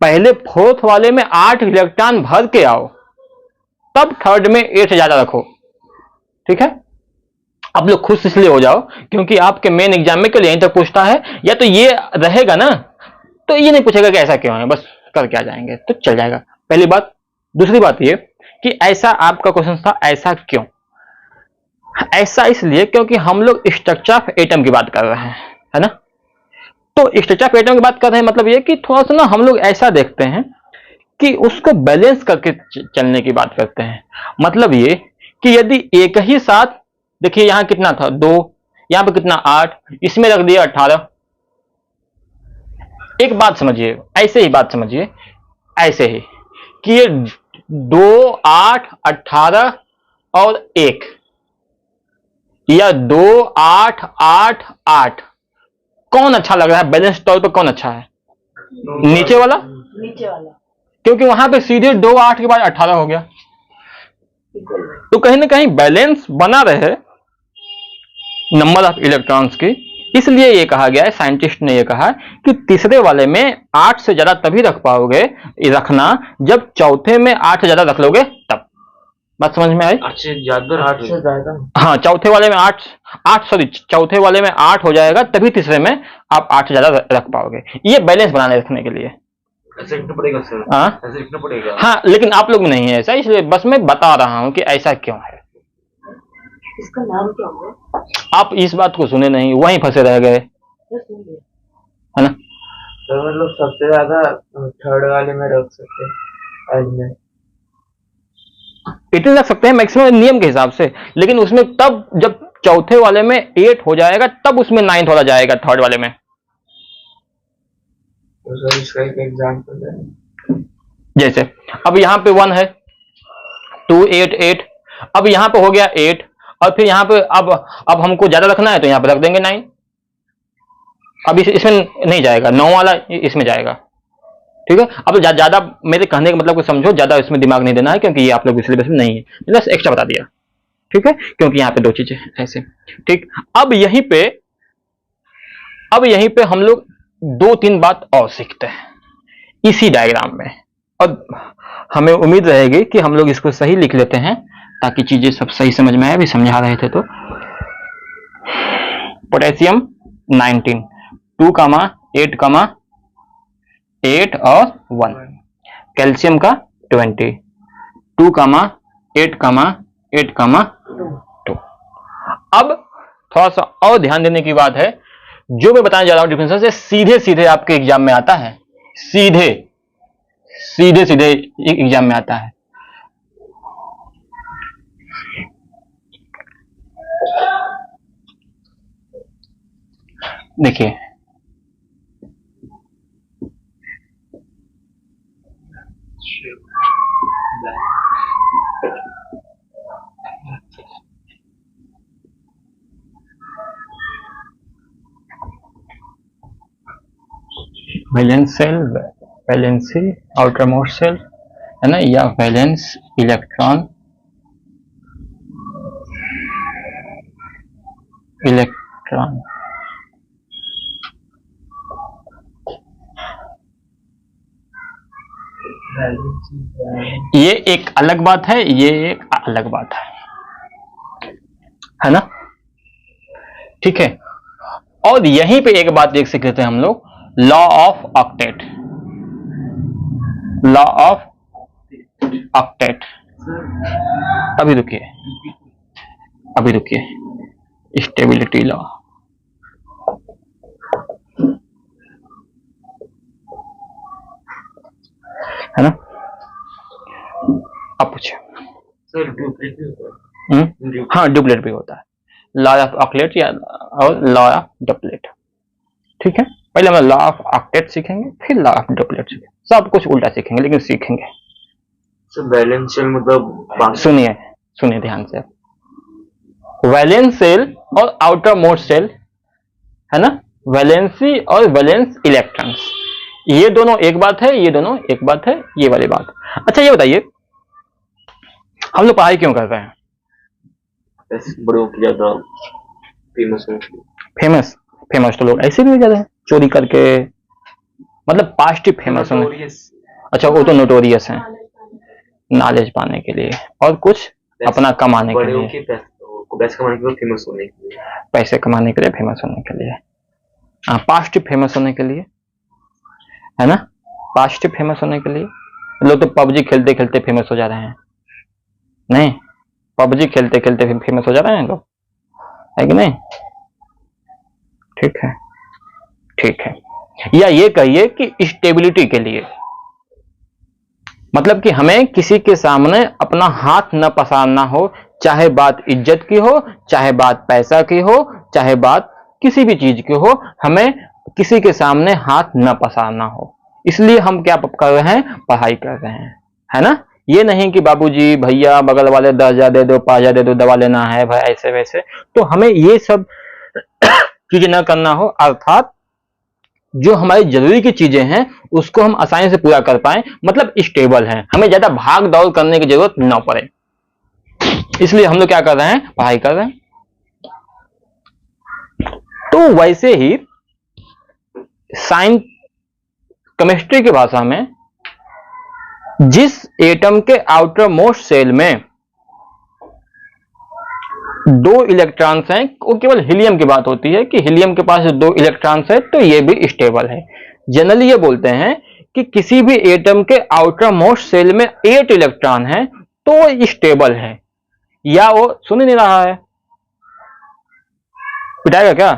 पहले फोर्थ वाले में 8 इलेक्ट्रॉन भर के आओ, तब थर्ड में 8 से ज्यादा रखो, ठीक है। आप लोग खुश इसलिए हो जाओ क्योंकि आपके मेन एग्जाम में कल यहीं तक पूछता है, या तो ये रहेगा ना तो ये नहीं पूछेगा कि ऐसा क्यों है, बस करके आ जाएंगे तो चल जाएगा। पहली बात। दूसरी बात ये कि ऐसा आपका क्वेश्चन था, ऐसा क्यों? ऐसा इसलिए क्योंकि हम लोग स्ट्रक्चर ऑफ एटम की बात कर रहे हैं, है ना। तो स्ट्रक्चर ऑफ एटम की बात कर रहे हैं, मतलब ये कि थोड़ा सा ना हम लोग ऐसा देखते हैं कि उसको बैलेंस करके चलने की बात करते हैं। मतलब ये कि यदि एक ही साथ, देखिए यहां कितना था 2, यहां पे कितना 8, इसमें रख दिया 18। एक बात समझिए, ऐसे ही बात समझिए, ऐसे ही कि ये 2, 8, 18 और 1, या 2, 8, 8, 8, कौन अच्छा लग रहा है बैलेंस तौर पर? कौन अच्छा है? नीचे वाला, क्योंकि वहां पे सीधे 2, 8 के बाद 18 हो गया, तो कहीं ना कहीं बैलेंस बना रहे नंबर ऑफ इलेक्ट्रॉन्स की। इसलिए ये कहा गया है, साइंटिस्ट ने ये कहा कि तीसरे वाले में 8 से ज्यादा तभी रख पाओगे, रखना जब चौथे में 8 से ज्यादा रख लोगे तब। बात समझ में आई? 8 से ज्यादा, हाँ, चौथे वाले में 8 सॉरी, चौथे वाले में 8 हो जाएगा तभी तीसरे में आप 8 से ज्यादा रख पाओगे। ये बैलेंस बनाने रखने के लिए ऐसे लिखना पड़ेगा सर, हाँ ऐसे लिखना पड़ेगा। हाँ, लेकिन आप लोग में नहीं है ऐसा, इसलिए बस मैं बता रहा हूं कि ऐसा क्यों है। इसका नाम क्या होगा? आप इस बात को सुने नहीं, वहीं फंसे रह गए, है ना। तो मतलब सबसे ज्यादा थर्ड वाले में रख सकते हैं आज में, इतने रख सकते हैं मैक्सिमम नियम के हिसाब से, लेकिन उसमें तब जब चौथे वाले में 8 हो जाएगा तब उसमें 9 वाला जाएगा थर्ड वाले में। तो सर इसका एक एग्जांपल है, जैसे अब यहाँ पे 1 है, 2, 8, 8, अब यहाँ पे हो गया 8, और फिर यहाँ पे अब हमको ज्यादा रखना है तो यहाँ पे रख देंगे 9। अब इसमें नहीं जाएगा, 9 वाला इसमें जाएगा, ठीक है। अब ज्यादा मेरे कहने का मतलब को समझो, ज्यादा इसमें दिमाग नहीं देना है क्योंकि ये आप लोग सिलेबस में नहीं है, बस एक्स्ट्रा बता दिया, ठीक है, क्योंकि यहाँ पे 2 चीजें ऐसे, ठीक। अब यहीं पे हम लोग 2-3 बात और सीखते हैं इसी डायग्राम में, और हमें उम्मीद रहेगी कि हम लोग इसको सही लिख लेते हैं ताकि चीजें सब सही समझ में आए। अभी समझा रहे थे तो पोटेशियम 19, 2, 8, और 1, कैल्शियम का 20, 2, 8, 2। अब थोड़ा सा और ध्यान देने की बात है, जो मैं बताने जा रहा हूं डिफरेंसेस से सीधे सीधे आपके एग्जाम में आता है, सीधे एग्जाम में आता है। देखिए valence shell, valency outermost shell है ना, या वैलेंस इलेक्ट्रॉन, ये एक अलग बात है, ये एक अलग बात है ना, ठीक है। और यहीं पे एक बात देख सकते हैं हम लोग, law of octet, law of octet. अभी रुकिए, स्टेबिलिटी लॉ, है ना। अब पूछे सर डुप्लीकेट भी होता है? हाँ डुप्लेट भी होता है, लॉ ऑफ ऑक्लेट या और लॉ ऑफ डुप्लेट, ठीक है। पहले हम लॉ ऑफ ऑक्टेट सीखेंगे, फिर लॉ ऑफ डुप्लेट सीखेंगे, सब कुछ उल्टा सीखेंगे लेकिन सीखेंगे। सर वैलेंस सेल मतलब सुनिए ध्यान से, वैलेंस सेल और आउटर मोस्ट सेल है ना, वैलेंसी और वैलेंस इलेक्ट्रॉन्स, ये दोनों एक बात है, ये दोनों एक बात है, ये वाली बात। अच्छा ये बताइए हम लोग पढ़ाई क्यों कर रहे हैं? बड़ों की ज्यादा फेमस हो, फेमस तो लोग ऐसे भी हो जाते हैं चोरी करके, मतलब पास्ट फेमस होने। अच्छा वो तो नोटोरियस है नॉलेज पाने के लिए और कुछ अपना कमाने के लिए, पैसे कमाने के लिए, फेमस होने के लिए, पैसे कमाने के लिए, फेमस होने के लिए, पास्ट फेमस होने के लिए, है ना, पास्ट फेमस होने के लिए। लोग तो पबजी खेलते खेलते फेमस हो जा रहे हैं, नहीं पबजी खेलते खेलते फेमस हो जा रहे हैं लोग, है कि नहीं? ठीक है। या ये कहिए कि स्टेबिलिटी के लिए, मतलब कि हमें किसी के सामने अपना हाथ न पसारना हो, चाहे बात इज्जत की हो, चाहे बात पैसा की हो, चाहे बात किसी भी चीज की हो, हमें किसी के सामने हाथ न पसारना हो। इसलिए हम क्या कर रहे हैं? पढ़ाई कर रहे हैं, है ना। ये नहीं कि बाबूजी भैया बगल वाले 10,000 दे दो, 5,000 दे दो, दवा लेना है भाई, ऐसे वैसे। तो हमें ये सब चीजें न करना हो, अर्थात जो हमारी जरूरी की चीजें हैं उसको हम आसानी से पूरा कर पाए, मतलब स्टेबल है, हमें ज्यादा भाग दौड़ करने की जरूरत न पड़े। इसलिए हम लोग क्या कर रहे हैं? पढ़ाई कर रहे हैं। तो वैसे ही साइंस केमिस्ट्री की भाषा में जिस एटम के आउटर मोस्ट सेल में 2 इलेक्ट्रॉन्स हैं, वो केवल हीलियम की बात होती है कि हीलियम के पास 2 इलेक्ट्रॉन्स है तो ये भी स्टेबल है। जनरली ये बोलते हैं कि किसी भी एटम के आउटर मोस्ट सेल में 8 इलेक्ट्रॉन है तो वो स्टेबल है। या वो सुन ही नहीं रहा है, पिटाएगा क्या?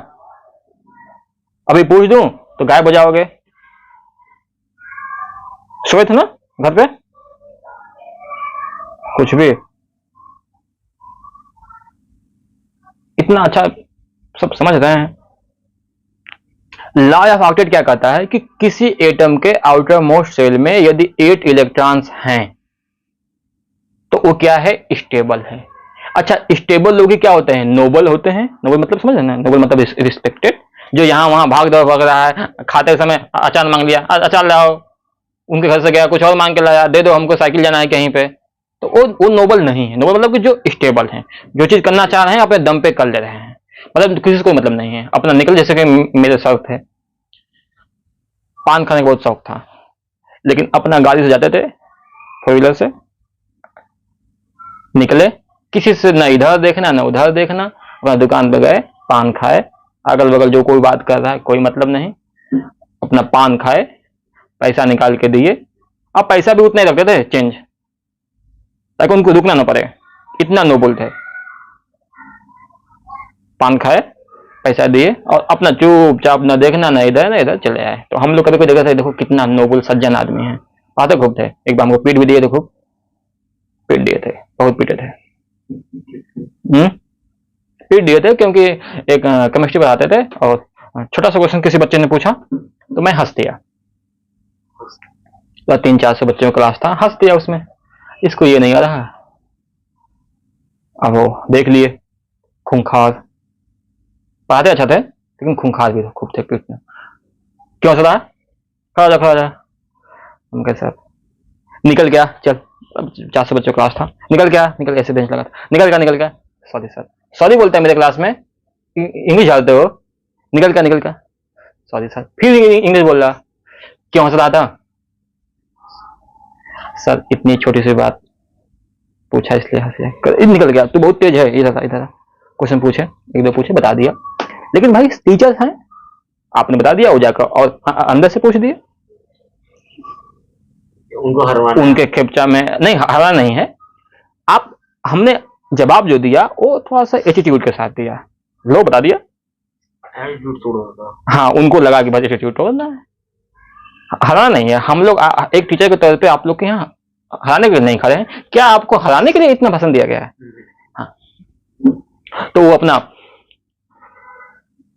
अभी पूछ दूं तो गायब हो जाओगे। सोए थे ना घर पे? कुछ भी इतना अच्छा सब समझ रहे हैं। लॉ ऑफ ऑक्टेट क्या कहता है कि किसी एटम के आउटर मोस्ट सेल में यदि 8 इलेक्ट्रॉन्स हैं तो वो क्या है? स्टेबल है। अच्छा स्टेबल लोग क्या होते हैं? नोबल होते हैं। नोबल मतलब समझ रहे ना? नोबल मतलब रिस्पेक्टेड, जो यहां वहां भाग दौड़ भाग रहा है, खाते समय अचार मांग लिया, अचार लाओ, उनके घर से गया कुछ और मांग के लाया, दे दो हमको साइकिल जाना है कहीं पे, तो वो नोबल नहीं है। नोबल मतलब कि जो स्टेबल है, जो चीज करना चाह रहे हैं अपने दम पे कर ले रहे हैं, मतलब किसी से कोई मतलब नहीं है, अपना निकल, जैसे कि मेरे शर्त है। पान खाने का बहुत शौक था, लेकिन अपना गाड़ी से जाते थे, 4 व्हीलर से निकले, किसी से न इधर देखना न उधर देखना, अपना दुकान पे गए, पान खाए, अगल बगल जो कोई बात कर रहा है कोई मतलब नहीं, अपना पान खाए, पैसा निकाल के दिए। अब पैसा भी उतना ही रखते थे चेंज, ताकि उनको रुकना ना पड़े, इतना नोबल थे। पान खाए, पैसा दिए और अपना चुपचाप न देखना न इधर चले आए। तो हम लोग कभी कोई देखा था, देखो कितना नोबल सज्जन आदमी है, आते खूब थे। एक बार हमको पीट भी दिए थे, खूब पीट दिए थे, बहुत पीटे थे। पीट दिए थे क्योंकि एक केमिस्ट्री पढ़ाते थे और छोटा सा क्वेश्चन किसी बच्चे ने पूछा तो मैं हंस दिया। तो 300-400 बच्चों का क्लास था, हंस दिया उसमें, इसको ये नहीं आ रहा। अब वो देख लिए, खूंखार पढ़ाते अच्छा थे लेकिन खूंखार भी खूब थे पीटने। क्यों सदा खड़ा जा। हम कैसे निकल गया, चल, अब 400 बच्चों क्लास था, निकल गया ऐसे बेंच लगा था, निकल गया सॉरी सर, सॉरी बोलता है मेरे क्लास में, इंग्लिश जानते हो, निकल गया सॉरी सर, फिर इंग्लिश बोल रहा, क्यों हंस रहा था सर, इतनी छोटी सी बात पूछा इसलिए हंसे, निकल गया, तू बहुत तेज है, इधर क्वेश्चन पूछे, 1-2 पूछे, बता दिया, लेकिन भाई टीचर हैं, आपने बता दिया, वो जाकर और अंदर से पूछ दिए, उनको हरवाना, उनके खेपचा में नहीं, हरा नहीं है आप, हमने जवाब जो दिया वो थोड़ा सा एटीट्यूड के साथ दिया, लो बता दिया, एटीट्यूड तोड़ना। हाँ, उनको लगा कि बस एटीट्यूड तोड़ना है, हराना नहीं है। हम लोग एक टीचर के तौर पे आप लोग के यहाँ हराने के लिए नहीं खड़े हैं, क्या आपको हराने के लिए इतना भाषण दिया गया है? हाँ, तो वो अपना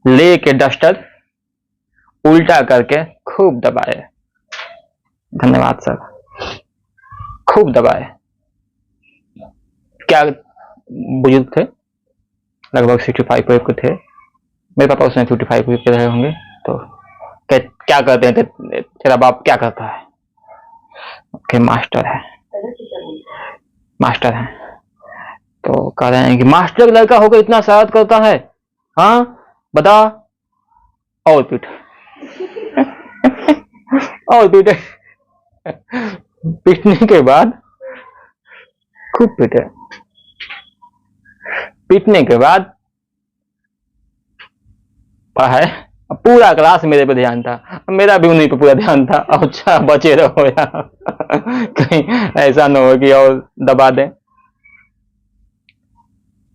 ले के डस्टर उल्टा करके खूब दबाए, धन्यवाद सर, खूब दबाए। क्या बुजुर्ग थे, लगभग 65 के थे, मेरे पापा उसमें 55 के रहे होंगे। तो क्या करते हैं तेरा बाप, क्या करता है? कि मास्टर है, मास्टर है। तो कह रहे हैं कि मास्टर का लड़का होकर इतना शरारत करता है, हाँ बता, और पीट और पीटे, पीटने के बाद खूब पीटे, पीटने के बाद है, पूरा क्लास मेरे पे ध्यान था, मेरा भी उन्हीं पे पूरा ध्यान था। अच्छा बचे रहो यार, कहीं ऐसा ना हो कि और दबा दें।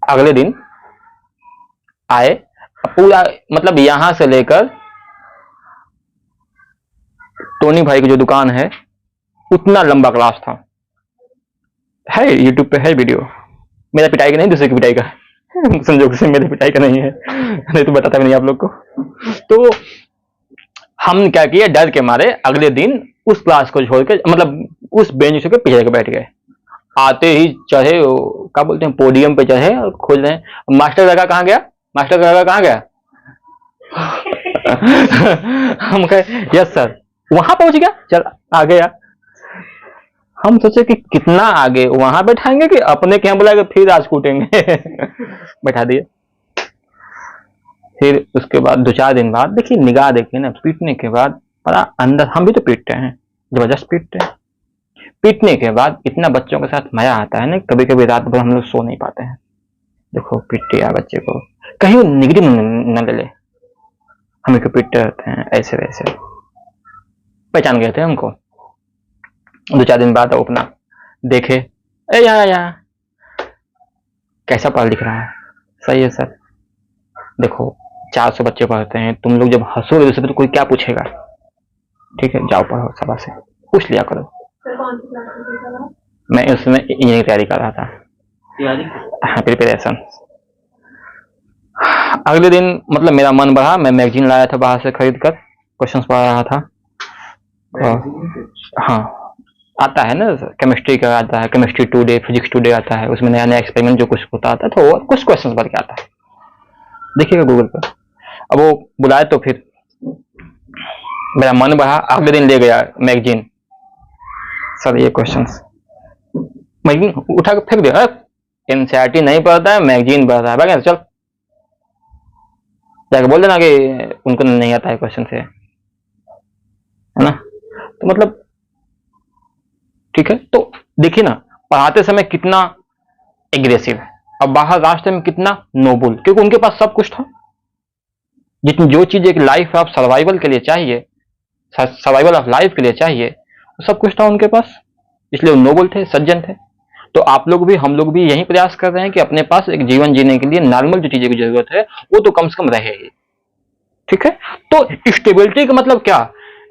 अगले दिन आए, पूरा मतलब यहां से लेकर टोनी भाई की जो दुकान है उतना लंबा क्लास था, है यूट्यूब पे है वीडियो, मेरा पिटाई का नहीं, दूसरे की पिटाई का संजोग से मेरे पिटाई का नहीं है, नहीं तो बताता भी नहीं आप लोग को। तो हम क्या किए, डर के मारे अगले दिन उस क्लास को छोड़ के, मतलब उस बेंच के पीछे बैठ गए। आते ही चढ़े, क्या बोलते हैं, पोडियम पे चढ़े और खोज रहे हैं, मास्टर लड़का कहाँ गया, मास्टर लड़का कहाँ गया? हम कहे यस सर, वहां पहुंच गया, चल आ गया। हम सोचे कि कितना आगे वहां बैठाएंगे कि अपने के यहाँ बुलाएंगे फिर आज कूटेंगे। बैठा दिए। फिर उसके बाद 2-4 दिन बाद देखिए, निगाह देखिए ना, पीटने के बाद बड़ा अंदर, हम भी तो पीटते हैं, जबरदस्त पीटते हैं। पीटने के बाद इतना बच्चों के साथ मजा आता है ना, कभी कभी रात भर हम लोग सो नहीं पाते हैं। देखो पीटते या बच्चे को, कहीं वो निगरी न ले ले, हमें क्यों पीटते रहते हैं ऐसे वैसे। पहचान गए थे हमको। 2-4 दिन बाद वो अपना देखे, ए यहाँ कैसा पढ़ लिख रहा है? सही है सर। देखो 400 बच्चे पढ़ते हैं, तुम लोग जब हंसोगे दूसरे तो कोई क्या पूछेगा, ठीक है जाओ पढ़ो, शाबाश से पूछ लिया करो। मैं उसमें इंजीनियरिंग तैयारी कर रहा था, हाँ प्रिपरेशन। अगले दिन मतलब मेरा मन बढ़ा, मैं मैगजीन लाया था बाहर से खरीद कर, क्वेश्चंस पढ़ रहा था। हाँ आता है ना, केमिस्ट्री का आता है, केमिस्ट्री टुडे, फिजिक्स टुडे आता है, उसमें नया नया एक्सपेरिमेंट जो कुछ होता आता है, तो कुछ क्वेश्चंस भर के आता है, देखिएगा गूगल पर। अब वो बुलाए तो फिर मेरा मन बढ़ा, अगले दिन ले गया मैगजीन, सर ये क्वेश्चंस, मैगजीन उठा के फेंक दिया, एनसीईआरटी नहीं पढ़ता है, मैगजीन पढ़ रहा है, भाग चल जाके बोल देना कि उनको नहीं आता है क्वेश्चन से। है ना। तो मतलब ठीक है, तो देखिए ना, पढ़ाते समय कितना एग्रेसिव है और बाहर रास्ते में कितना नोबल, क्योंकि उनके पास सब कुछ था। जितनी जो चीज एक लाइफ ऑफ सर्वाइवल के लिए चाहिए, सर्वाइवल ऑफ लाइफ के लिए चाहिए, वो सब कुछ था उनके पास, इसलिए वो नोबल थे, सज्जन थे। तो आप लोग भी, हम लोग भी यही प्रयास कर रहे हैं कि अपने पास एक जीवन जीने के लिए नॉर्मल जो चीजें की जरूरत है वो तो कम से कम रहे ही। ठीक है, तो स्टेबिलिटी का मतलब क्या?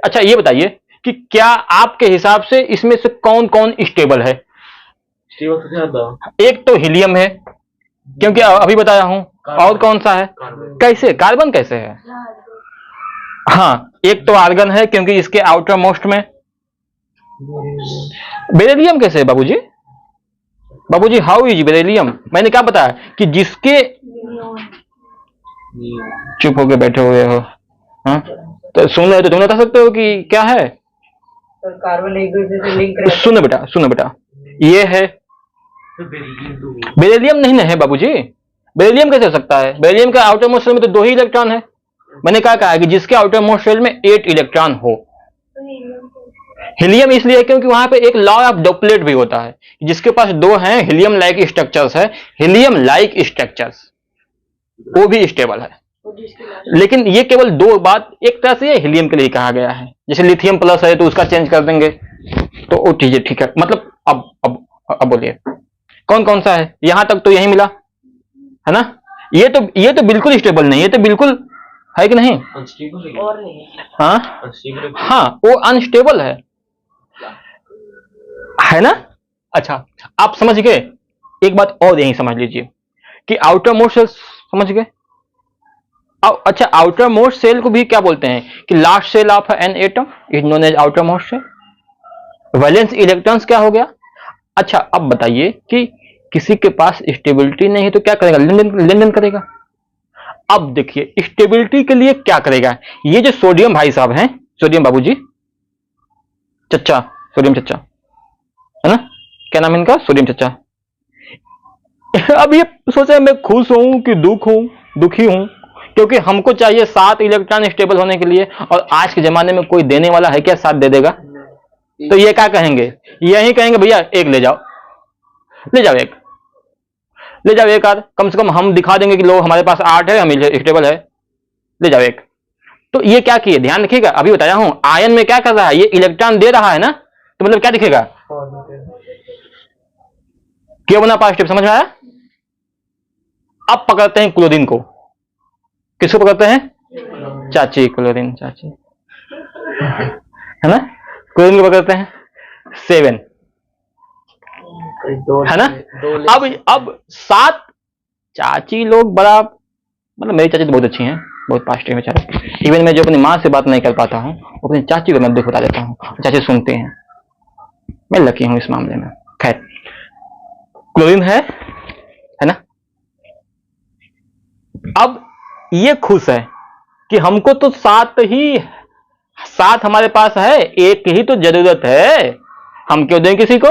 अच्छा ये बताइए कि क्या आपके हिसाब से इसमें से कौन कौन स्टेबल है? स्टेबल सबसे ज्यादा एक तो हीलियम है, क्योंकि अभी बताया हूं। और कौन सा है? कैसे? कार्बन कैसे है? हाँ, एक तो आर्गन है क्योंकि इसके आउटर मोस्ट में। बेरिलियम कैसे है बाबूजी? बाबूजी हाउ इज बेरिलियम? मैंने क्या बताया कि जिसके, चुप होके बैठे हुए हो, हाँ तो सुन रहे तो तुम बता सकते हो कि क्या है। तो कार्बन एक दूसरे से लिंक रहता सुनो बेटा, सुनो बेटा, ये है बेरिलियम। नहीं है बाबूजी, बेरिलियम कैसे हो सकता है? बेरिलियम का आउटर मोस्ट शेल में तो 2 ही इलेक्ट्रॉन है। मैंने क्या कहा कि जिसके आउटर मोस्ट शेल में 8 इलेक्ट्रॉन हो। हीलियम इसलिए क्योंकि वहां पे एक लॉ ऑफ डॉपलेट भी होता है, जिसके पास 2 हैं हीलियम लाइक स्ट्रक्चर्स है, हीलियम लाइक स्ट्रक्चर्स, वो भी स्टेबल है। लेकिन ये केवल 2 बात एक तरह से हीलियम के लिए कहा गया है। जैसे लिथियम प्लस है तो उसका चेंज कर देंगे तो वो चीजें ठीक है। मतलब अब बोलिए कौन कौन सा है? यहां तक तो यही मिला है ना। ये तो बिल्कुल स्टेबल नहीं, ये तो बिल्कुल है कि नहीं? अनस्टेबल और नहीं हाँ अनस्टेबल हाँ, वो अनस्टेबल है ना। अच्छा आप समझ गए। एक बात और यही समझ लीजिए कि आउटर मोस्ट सेल समझ गए। अच्छा, आउटर मोस्ट सेल को भी क्या बोलते हैं कि last shell of an atom is known as outermost shell. Valence electrons क्या हो गया? अच्छा अब बताइए कि किसी के पास स्टेबिलिटी नहीं है तो क्या करेगा? लेन देन करेगा। अब देखिए स्टेबिलिटी के लिए क्या करेगा। ये जो सोडियम भाई साहब हैं, सोडियम बाबूजी, चच्चा, सोडियम चच्चा है ना, क्या नाम है इनका? सोडियम चच्चा। अब ये सोचे मैं खुश हूं कि दुखी हूं, क्योंकि हमको चाहिए 7 इलेक्ट्रॉन स्टेबल होने के लिए, और आज के जमाने में कोई देने वाला है क्या 7 दे देगा? तो ये क्या कहेंगे? यही कहेंगे भैया एक ले जाओ, ले जाओ एक, ले जाओ एक आध, कम से कम हम दिखा देंगे कि लो हमारे पास 8 है, हम स्टेबल है, ले जाओ एक। तो ये क्या किए? ध्यान रखिएगा, अभी बताया हूं आयन में क्या कर रहा है, ये इलेक्ट्रॉन दे रहा है ना, तो मतलब क्या दिखेगा? क्यों बना पास स्टेप, समझ में आया? अब पकड़ते हैं क्लोरीन को। किसको पकड़ते हैं? चाची, क्लोरीन चाची है ना। क्लोरीन को पकड़ते हैं 7 है ना। अब 7 चाची लोग बड़ा, मतलब मेरी चाची तो बहुत अच्छी हैं, बहुत पास्ट है बेचारे। इवन मैं जो अपनी माँ से बात नहीं कर पाता हूँ, अपनी चाची को मैं दुख बता देता हूँ, चाची सुनते हैं। मैं लकी हूँ इस मामले में। खैर क्लोरीन है ना। अब ये खुश है कि हमको तो 7 हमारे पास है, एक ही तो जरूरत है, हम क्यों दें किसी को?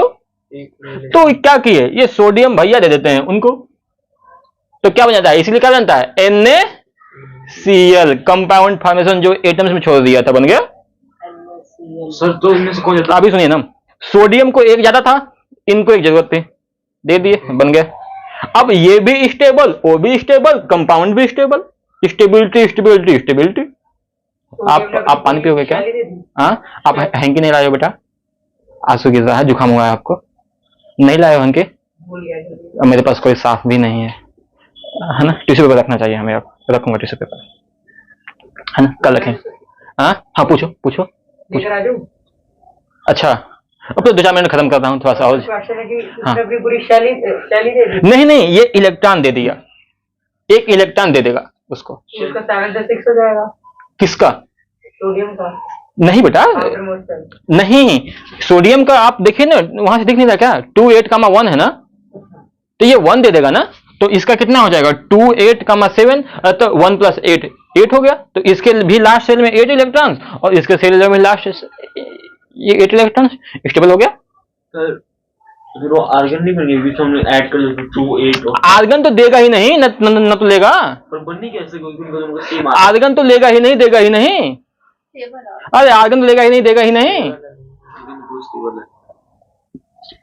तो क्या किए, ये सोडियम भैया दे देते हैं उनको। तो क्या बन जाता है? इसीलिए क्या बनता है? NaCl, कंपाउंड फॉर्मेशन जो एटम्स में छोड़ दिया था बन गया। सर तो इनमें से कौन जाता? अभी सुनिए ना, सोडियम को एक ज्यादा था, इनको एक जरूरत थी, दे दिए, बन गया। अब ये भी स्टेबल, वो भी स्टेबल, कंपाउंड भी स्टेबल, स्टेबिलिटी स्टेबिलिटी स्टेबिलिटी। आप पानी पियोगे क्या? हाँ, आप हैंकी नहीं लाए हो बेटा? आंसू गिर रहा है, जुकाम हुआ है आपको, नहीं लाए हो हैंकी? मेरे पास कोई साफ भी नहीं है ना। टिश्यू पेपर रखना चाहिए हमें, आप रखूंगा टिश्यू पेपर, है ना, कल रखें। हाँ पूछो। अच्छा अब तो 2-4 मिनट खत्म करता हूँ, थोड़ा सा और। हाँ नहीं, ये इलेक्ट्रॉन दे दिया, एक इलेक्ट्रॉन दे देगा उसको। उसका 7 हो जाएगा। किसका? सोडियम का नहीं बेटा, नहीं, सोडियम का आप देखिए ना, वहां से दिख नहीं रहा क्या? 2 8, 1 है ना, तो ये 1 दे देगा ना, तो इसका कितना हो जाएगा? 2 8, 7, तो 1 + 8 8 हो गया। तो इसके भी लास्ट सेल में 8 इलेक्ट्रॉन, और इसके सेल में लास्ट ये 8 इलेक्ट्रॉन, स्टेबल हो गया। तो आर्गन नहीं बनेगी, बीच में ऐड कर लेते 2 8। आर्गन तो देगा ही नहीं, न तो लेगा। पर बननी कैसे? आर्गन तो लेगा ही नहीं, देगा ही नहीं। अरे आर्गन तो देगा ही नहीं, देगा ही नहीं।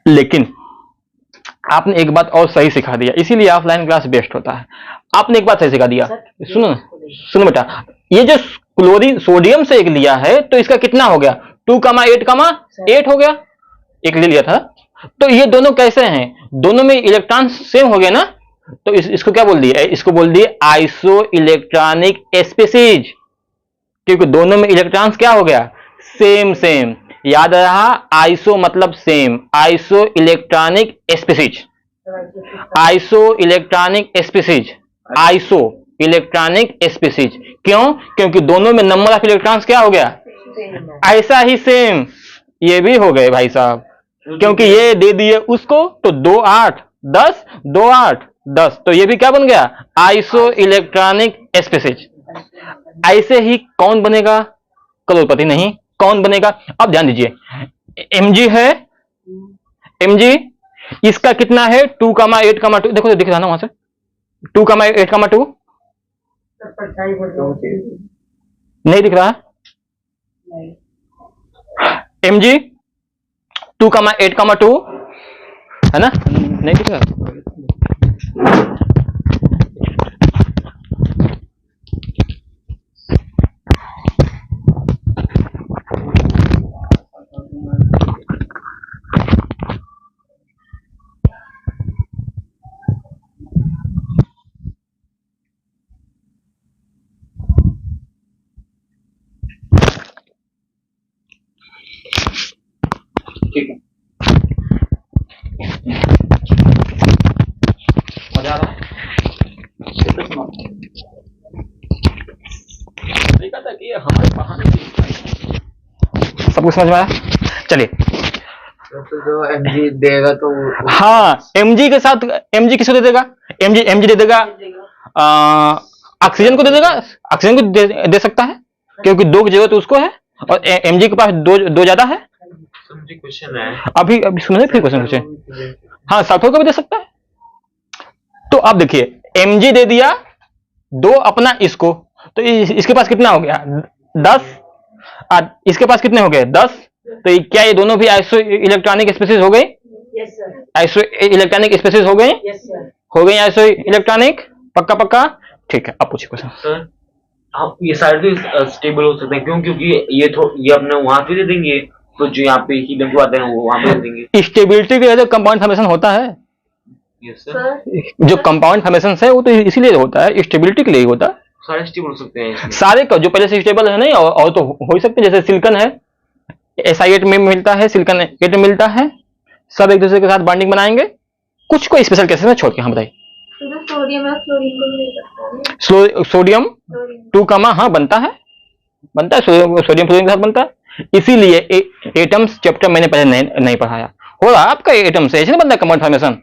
लेकिन आपने एक बात और सही सिखा दिया, इसीलिए ऑफलाइन क्लास बेस्ट होता है। आपने एक बात सही सिखा दिया। सुनो सुनो बेटा, ये जो क्लोरीन सोडियम से एक लिया है तो इसका कितना हो गया, 2,8,8 हो गया, एक ले लिया था। तो ये दोनों कैसे हैं, दोनों में इलेक्ट्रॉन सेम हो गए ना, तो इसको क्या बोल दिए, इसको बोल दिए आइसो इलेक्ट्रॉनिक स्पीसीज, क्योंकि दोनों में इलेक्ट्रॉन्स क्या हो गया, सेम सेम। याद रहा, आइसो मतलब same, iso electronic species, iso electronic species, iso electronic species. क्यों, क्योंकि दोनों में नंबर ऑफ इलेक्ट्रॉन्स क्या हो गया, ऐसा ही सेम ये भी हो गए भाई साहब, क्योंकि ये दे दिए उसको तो 2 8 10, 2 8 10, तो ये भी क्या बन गया, आइसो इलेक्ट्रॉनिक स्पीसीज। ऐसे ही कौन बनेगा, करोड़पति नहीं, कौन बनेगा। अब ध्यान दीजिए, Mg है, Mg इसका कितना है 2,8,2, देखो दिख रहा ना वहां से 2,8,2 नहीं दिख रहा, Mg 2,8,2 है ना, नहीं दिख रहा। ठीक है, मजा आ रहा है। देखा था कि हमारे बहाने सब कुछ समझ में आया। चलिए, तो जो Mg देगा तो हाँ, Mg के साथ Mg किसको दे देगा, Mg दे देगा ऑक्सीजन को दे देगा, ऑक्सीजन को दे सकता है, क्योंकि 2 की जरूरत उसको है और Mg के पास दो ज्यादा है। मुझे क्वेश्चन है, अभी सुनिए फिर क्वेश्चन पूछे। हाँ, सल्फर को भी दे सकता है। तो अब देखिए, Mg दे दिया 2 अपना इसको, तो इसके पास कितना हो गया 10, इसके पास कितने हो गए 10, तो क्या ये दोनों भी आइसो इलेक्ट्रॉनिक स्पीसीज हो गए, yes sir, iso electronic species हो गए, यस सर, हो गए आइसो इलेक्ट्रॉनिक, पक्का पक्का। ठीक है, अब पूछिए क्वेश्चन। सर आप ये सारे तो स्टेबल हो सकते हैं, क्यों, क्योंकि ये अपने वहां पे दे देंगे, तो जो यहाँ पे हीलियम की बात है वो वहां पे दे देंगे। स्टेबिलिटी के लिए तो कंपाउंड फॉर्मेशन होता है, यस सर, जो कंपाउंड फॉर्मेशन है वो तो इसीलिए होता है, स्टेबिलिटी के लिए ही होता है। सारे स्टेबल हो सकते हैं इसमें। सारे का जो पहले से स्टेबल है नहीं, और तो हो ही सकते हैं, जैसे सिलिकॉन है SI8 में मिलता है, सिलिकॉन 8 में मिलता है, सब एक दूसरे के साथ बॉन्डिंग बनाएंगे, कुछ को स्पेशल केसेस में छोड़ के। हम बताइए, सोडियम और क्लोरीन को भी ले सकता है। सोडियम 2, हाँ बनता है सोडियम फ्लोरीन के साथ बनता है। इसीलिए एटम्स चैप्टर मैंने पहले नहीं पढ़ाया, हो रहा आपका एटम से ऐसे नहीं बनता कंपाउंड फॉर्मेशन,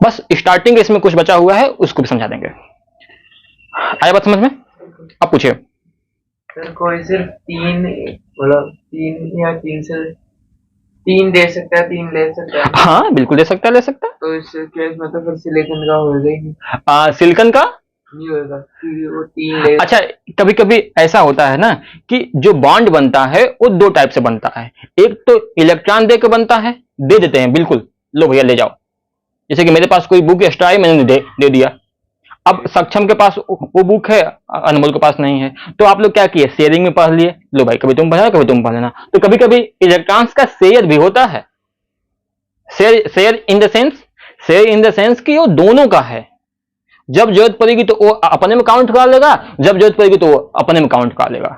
बस स्टार्टिंग इसमें कुछ बचा हुआ है उसको भी समझा देंगे। आया बात समझ में। अब पूछिए। सर कोई सिर्फ 3 मतलब 3 या 3 से 3 दे सकता है, 3 ले सकता है। हाँ बिल्कुल दे सकता है, ले सकता है। तो इस केस में तो फिर सिलिकॉन का होगा ही नहीं, सिलिकॉन का नहीं होगा क्योंकि वो 3 ले। अच्छा, कभी कभी ऐसा होता है ना कि जो बॉन्ड बनता है वो 2 टाइप से बनता है, एक तो इलेक्ट्रॉन दे के बनता है, दे देते हैं बिल्कुल, लो भैया ले जाओ, जैसे कि मेरे पास कोई बुक एक्स्ट्रा है, मैंने दे दिया। अब सक्षम के पास वो बुक है, अनमोल के पास नहीं है, तो आप लोग क्या किए, शेयरिंग में पढ़ लिए, लो भाई कभी तुम पढ़ना कभी तुम पढ़ लेना। तो कभी कभी इलेक्ट्रॉन्स का शेयर भी होता है, शेयर इन द सेंस कि वो दोनों का है, जब जरूरत पड़ेगी तो वो अपने में काउंट करा लेगा, जब जरूरत पड़ेगी तो वो अपने में काउंट करा लेगा।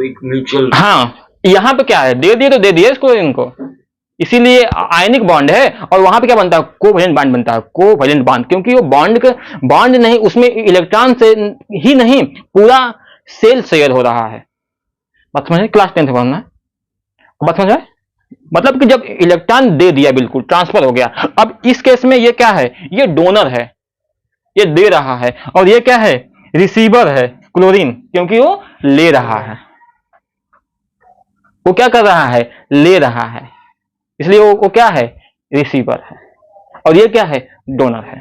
एक म्यूचुअल। हाँ, यहाँ पे क्या है, दे दिए तो दे दिए इसको, इनको, इसीलिए आयनिक बॉन्ड है। और वहां पे क्या बनता है, कोवैलेंट बॉन्ड बनता है, कोवैलेंट बॉन्ड, क्योंकि वो बॉन्ड नहीं, उसमें इलेक्ट्रॉन से ही नहीं, पूरा सेल शेयर हो रहा है। बात समझ, क्लास 10 पढ़ना है, बात समझ आए? मतलब कि जब इलेक्ट्रॉन दे दिया, बिल्कुल ट्रांसफर हो गया। अब इस केस में ये क्या है, ये डोनर है, ये दे रहा है, और ये क्या है, रिसीवर है, क्लोरीन, क्योंकि वो ले रहा है, वो क्या कर रहा है, ले रहा है, इसलिए वो क्या है, रिसीवर है, और ये क्या है, डोनर है।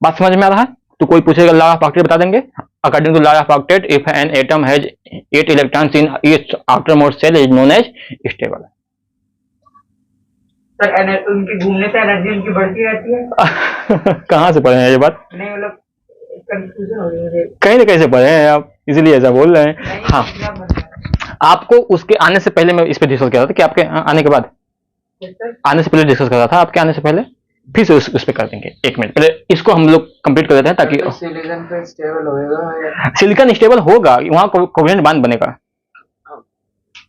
बात समझ में आ रहा है? तो कोई पूछेगा लॉ ऑफ ऑक्टेट बता देंगे। According to law of octet, if an atom has 8 electrons in each outermost cell is known as stable. Sir उनकी घूमने से एनर्जी उनकी बढ़ती रहती है। कहाँ से पढ़े हैं ये बात? नहीं मतलब कंफ्यूजन हो रही है मुझे। कहीं ना कहीं से पढ़े हैं आप, इसलिए ऐसा बोल रहे हैं। नहीं, हाँ, मतलब आपको उसके आने से पहले मैं इस पे डिस्कस कर रहा था कि आपके आने के बाद, आने से पहले डिस्कस कर रहा था, आपके आने से पहले फिर से उस पे कर देंगे। 1 मिनट पहले इसको हम लोग कंप्लीट कर देते हैं ताकि सिलिकॉन पे स्टेबल होएगा। सिलिकॉन स्टेबल होगा, वहां कोवेलेंट बॉन्ड बनेगा,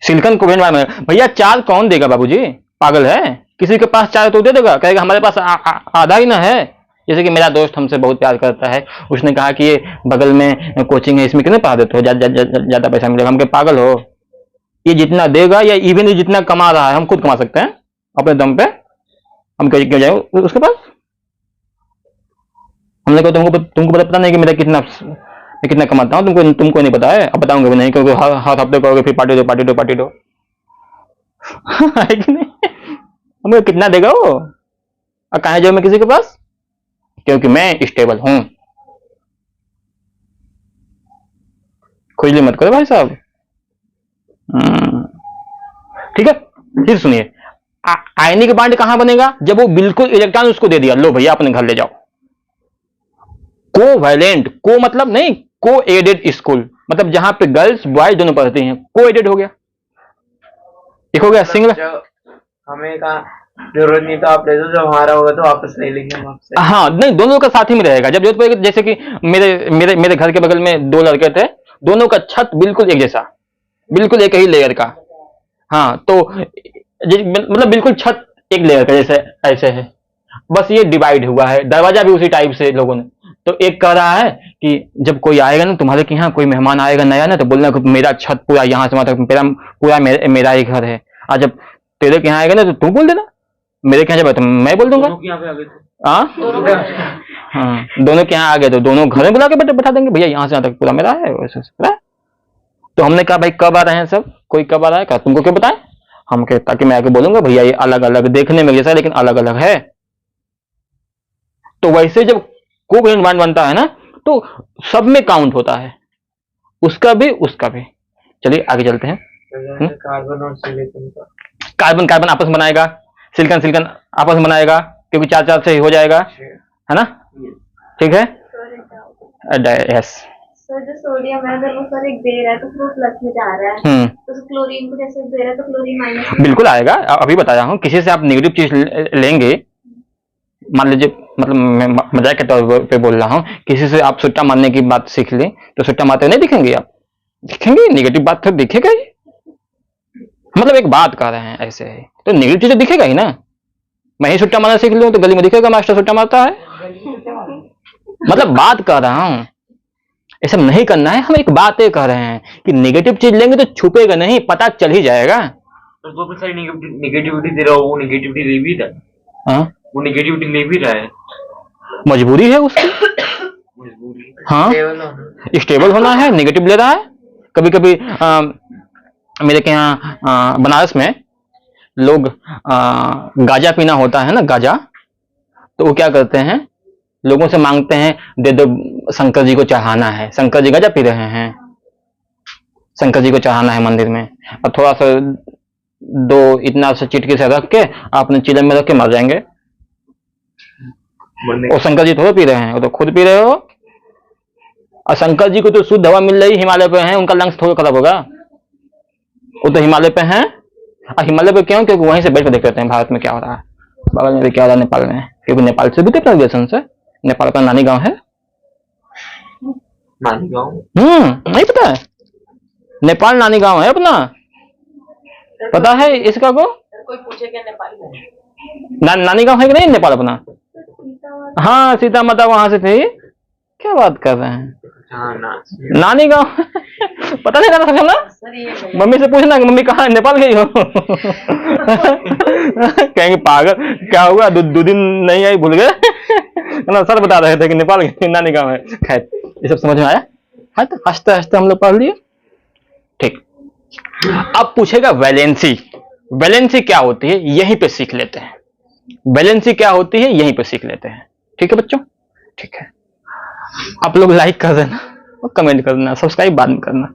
सिलिकॉन कोवेलेंट बॉन्ड बनेगा। भैया चार्ज कौन देगा बाबूजी, पागल है? किसी के पास चार्ज तो दे देगा, कहेगा हमारे पास आधा ही ना है। जैसे कि मेरा दोस्त हमसे बहुत प्यार करता है, उसने कहा कि ये बगल में कोचिंग है, इसमें क्यों नहीं पढ़ा देते हो, ज्यादा पैसा मिलेगा। हम के पागल हो, ये जितना देगा या इवन जितना कमा रहा है हम खुद कमा सकते हैं अपने दम पे, हम क्यों जाए उसके पास? हमने कहा तुमको पता नहीं कि मैं कितना कमाता हूँ, तुमको नहीं पता है। अब बताऊंगा भी नहीं, क्योंकि हर हफ्ते कहोगे फिर पार्टी दो है कि नहीं? हमें कितना देगा वो, और कहाँ जाऊँ मैं किसी के पास, क्योंकि मैं स्टेबल हूं। खुजली मत करो भाई साहब। ठीक है, फिर सुनिए, आयनिक बॉन्ड कहां बनेगा? जब वो बिल्कुल इलेक्ट्रॉन उसको दे दिया, लो भैया अपने घर ले जाओ। कोवैलेंट, को मतलब नहीं, को एडेड स्कूल, मतलब जहां पे गर्ल्स बॉयज दोनों पढ़ते हैं, को एडेड हो गया। एक हो गया सिंगल। हमें कहा जरूरत नहीं तो आप ले दो, जब हमारा होगा तो वापस ले लेंगे हम आपसे। हाँ नहीं, दोनों का साथ ही में रहेगा जब जरूरत पड़ेगी। जैसे कि मेरे घर के बगल में 2 लड़के थे, दोनों का छत बिल्कुल एक जैसा, बिल्कुल एक ही लेयर का। हाँ तो मतलब बिल्कुल छत एक लेयर का जैसे ऐसे है, बस ये डिवाइड हुआ है। दरवाजा भी उसी टाइप से लोगों ने। तो एक कह रहा है कि जब कोई आएगा ना तुम्हारे के यहाँ, कोई मेहमान आएगा नया ना, तो बोलना कि मेरा छत पूरा यहाँ से मतलब पूरा मेरा ही घर है। और जब तेरे के यहाँ आएगा ना तो तू बोल देना, मेरे के यहाँ जब तो मैं बोल दूंगा। हाँ, दोनों के यहाँ आ गए तो दोनों घर में बुला के बैठा देंगे, भैया यहाँ से यहाँ तक पूरा मेरा है, वैसे तो हमने कहा भाई कब आ रहे हैं सब, कोई कब आ रहा है, कहा तुमको क्या बताएं हम के, ताकि मैं आके बोलूंगा भैया ये अलग अलग देखने में जैसा है लेकिन अलग अलग है। तो वैसे जब कोवैलेंट बॉन्ड बनता है ना तो सब में काउंट होता है, उसका भी उसका भी। चलिए आगे चलते हैं। कार्बन और सिलिकॉन का, कार्बन आपस में बनाएगा, सिलिकॉन आपस में बनाएगा, क्योंकि 4 से ही हो जाएगा, है ना? ठीक है, यस। सर जो सोडियम है अगर वो सर एक दे रहा है तो फिर वो प्लस में जा रहा है, तो क्लोरीन को जैसे दे रहा है तो क्लोरीन माइनस में बिल्कुल आएगा। अभी बताया हूँ, किसी से आप नेगेटिव चीज लेंगे, मान लीजिए, मतलब मैं मजाक के तौर पे बोल रहा हूँ, किसी से आप सुट्टा मारने की बात सीख लें तो सुट्टा मारते नहीं दिखेंगे आप, दिखेंगे, नेगेटिव बात तो दिखेगा ही। मतलब एक बात कर रहे हैं ऐसे है तो नेगेटिव चीज तो दिखेगा ही ना। मैं ही सुट्टा मारना सीख लूं तो गली में दिखेगा मास्टर सुट्टा मारता है, मतलब बात कर रहा हूं। ये सब नहीं करना है, हम एक बात कह रहे हैं कि नेगेटिव चीज लेंगे तो छुपेगा नहीं, पता चल ही जाएगा। तो जो भी सारी नेगेटिविटी दे रहा हो वो नेगेटिविटी ले भी रहा है। हाँ, वो नेगेटिविटी ले भी रहा है, मजबूरी है उसकी। मजबूरी। हाँ, स्टेबल होना है, नेगेटिव ले रहा है। कभी कभी मेरे के यहाँ बनारस में लोग गांजा पीना होता है ना, गांजा, तो वो क्या करते हैं, लोगों से मांगते हैं दे दो, शंकर जी को चढ़ाना है, शंकर जी गांजा पी रहे हैं, शंकर जी को चढ़ाना है मंदिर में, और थोड़ा सा 2 इतना सा चिटकी से रख के आपने चिलम में रख के मर जाएंगे। और शंकर जी थोड़ा पी रहे हैं, वो तो खुद पी रहे हो। और शंकर जी को तो शुद्ध हवा मिल रही, हिमालय पे है, उनका लंग्स थोड़ा खराब होगा, वो तो हिमालय पे हैं। और हिमालय पे क्यों? क्योंकि वहीं से बैठ कर देख लेते हैं भारत में क्या हो रहा है, बगल में भी क्या हो रहा है नेपाल में, क्योंकि नेपाल से भी कितना रिलेशन से, नेपाल का नानी गांव है। नानी गाँव? नहीं पता है? नेपाल नानी गांव है अपना, पता है इसका को? कोई पूछे क्या नेपाल में नानी गांव है कि नहीं नेपाल अपना? हाँ, सीता माता वहां से थी। क्या बात कर रहे हैं? नानी गांव पता नहीं था ना? मम्मी से पूछना कि मम्मी कहाँ है, नेपाल गई हो? कहेंगे पागल, क्या हुआ, 2 दिन नहीं आई, भूल गए ना, सर बता रहे थे कि नेपाल गई, नानी गांव है। खैर ये सब समझ में आया है, तो हंसते हंसते हम लोग पढ़ लिए। ठीक, अब पूछेगा वैलेंसी। वैलेंसी क्या होती है यहीं पे सीख लेते हैं, वैलेंसी क्या होती है यहीं पे सीख लेते हैं। ठीक है बच्चों, ठीक है। आप लोग लाइक कर देना और कमेंट कर देना, सब्सक्राइब बाद में करना,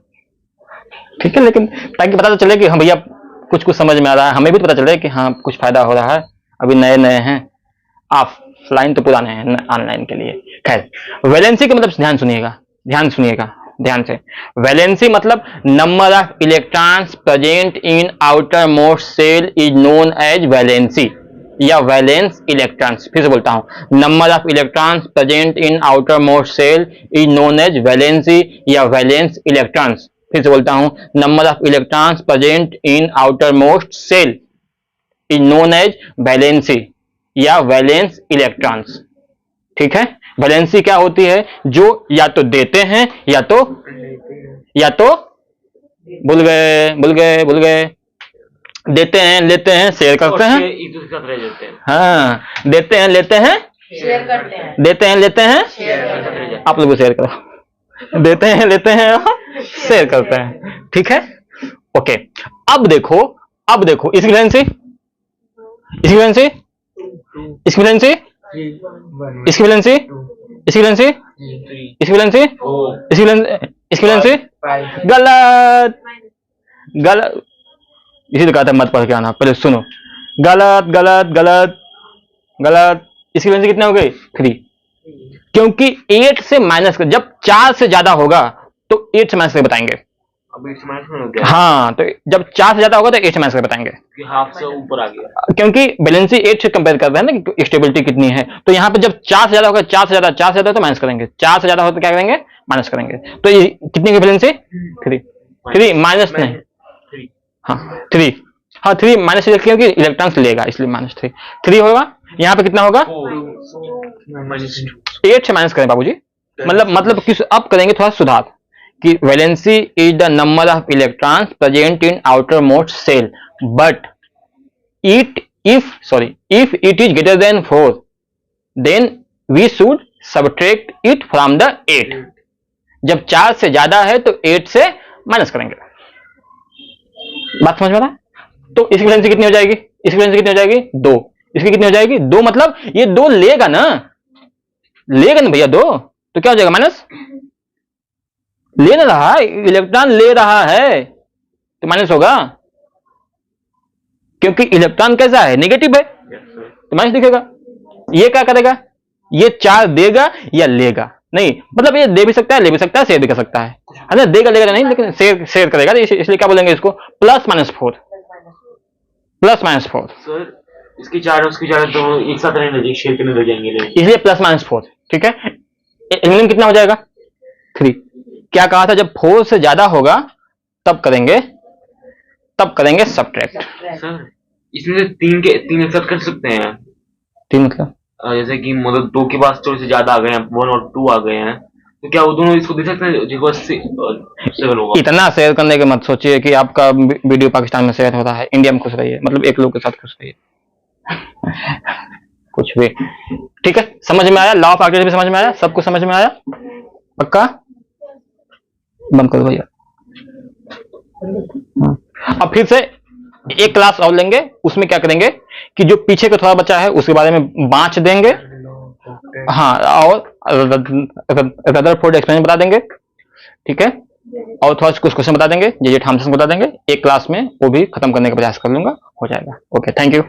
ठीक है। लेकिन ताकि पता तो चले कि हाँ भैया कुछ कुछ समझ में आ रहा है, हमें भी तो पता चले कि हाँ कुछ फायदा हो रहा है। अभी नए नए हैं, ऑफलाइन तो पुराने हैं ऑनलाइन के लिए। खैर, वैलेंसी का मतलब ध्यान सुनिएगा, ध्यान सुनिएगा ध्यान से। वैलेंसी मतलब number of electrons present in outermost shell is known as valency या वैलेंस इलेक्ट्रॉन्स। फिर से बोलता हूं, number of electrons present in outermost shell is known as valency या वैलेंस इलेक्ट्रॉन्स। फिर से बोलता हूं, number of electrons present in outermost shell is known as valency या वैलेंस इलेक्ट्रॉन्स, ठीक है। वैलेंसी क्या होती है? जो या तो देते हैं या तो भूल गए देते हैं, लेते हैं, शेयर करते हैं। एक दूसरे के साथ रह जाते हैं। हाँ, देते हैं, लेते हैं, शेयर करते हैं, देते हैं, लेते हैं, आप लोग शेयर करो। देते हैं, लेते हैं, शेयर करते हैं, ठीक है। ओके, अब देखो इसकी वैलेंसी, इसकी वैलेंसी, इसकी वैलेंसी, इसकी वैलेंसी, इसकी वैलेंसी, इसकी वैलेंसी, इसकी वैलेंसी, इसकी वैलेंसी, गलत गलत। इसी तो कहा था मत पढ़ के आना, पहले सुनो। गलत गलत गलत गलत। इसकी वैलेंसी कितनी हो गई? 3, क्योंकि 8 से माइनस कर, जब 4 से ज्यादा होगा तो 8 से माइनस करके बताएंगे। अब 8 से माइनस में हो गया। हाँ, तो जब 4 से ज्यादा होगा तो 8 से माइनस करके बताएंगे, कि हाफ से ऊपर आ गया, क्योंकि बैलेंसी 8 से कंपेयर कर रहे हैं ना कि स्टेबिलिटी कितनी है। तो यहाँ पे जब 4 से ज्यादा होगा, 4 से ज्यादा तो माइनस करेंगे, 4 से ज्यादा हो तो क्या करेंगे? माइनस करेंगे। तो ये कितनी की बैलेंसी? 3 माइनस नहीं, 3 हाँ 3, हाँ 3 माइनस क्योंकि इलेक्ट्रॉन्स लेगा इसलिए -3 होगा। यहाँ पे कितना होगा? 8 से माइनस करें बाबूजी, मतलब किस अब करेंगे थोड़ा सुधार कि valency is the number of electrons present in outermost shell but if it is greater than 4 then we should subtract it from the 8। जब 4 से ज्यादा है तो 8 से माइनस करेंगे। बात समझ में आ रहा है? तो इसकी वैलेंसी कितनी हो जाएगी? इसकी वैलेंसी कितनी हो जाएगी? 2। इसकी कितनी हो जाएगी? 2, मतलब ये 2 लेगा ना भैया 2, तो क्या हो जाएगा? माइनस। ले ना रहा है, इलेक्ट्रॉन ले रहा है तो माइनस होगा, क्योंकि इलेक्ट्रॉन कैसा है? नेगेटिव है, तो माइनस दिखेगा। ये क्या करेगा? ये 4 देगा या लेगा? नहीं, मतलब ये दे भी सकता है, ले भी सकता है, शेयर भी कर सकता है ना। देगा लेगा नहीं, लेकिन शेयर करेगा, इसलिए क्या बोलेंगे इसको? +-4, +-4। सर इसकी 4 उसकी 4 तो एक साथ रहने लगे, शेयर करने लग जाएंगे, इसलिए +-4, ठीक है। एल्यूमिनियम कितना हो जाएगा? 3। क्या कहा था? जब 4 से ज्यादा होगा तब करेंगे सब्ट्रैक्ट। सर इसमें से 3 एक साथ कर सकते हैं? 3 मतलब जैसे कि मतलब 2 के पास थोड़े से ज्यादा आ गए हैं, 1 और 2 आ गए हैं, तो क्या वो दोनों इसको दे सकते हैं जिसको 7 होगा? इतना शेयर करने के मत सोचिए कि आपका वीडियो पाकिस्तान में शेयर होता है। इंडिया में खुश रहिए, मतलब एक लोग के साथ खुश रहिए। कुछ भी ठीक है। समझ में आया? लॉ ऑफ अट्रैक्शन भी समझ में आया? सब कुछ समझ में आया? पक्का? बंद कर दो भैया। अब फिर से एक क्लास और लेंगे, उसमें क्या करेंगे कि जो पीछे का थोड़ा बचा है उसके बारे में बांच देंगे, हाँ, और रदरफोर्ड एक्सपेरिमेंट बता देंगे, ठीक है, और थोड़ा कुछ क्वेश्चन बता देंगे, जे थॉमसन बता देंगे। एक क्लास में वो भी खत्म करने का प्रयास कर लूंगा, हो जाएगा। Okay, thank you.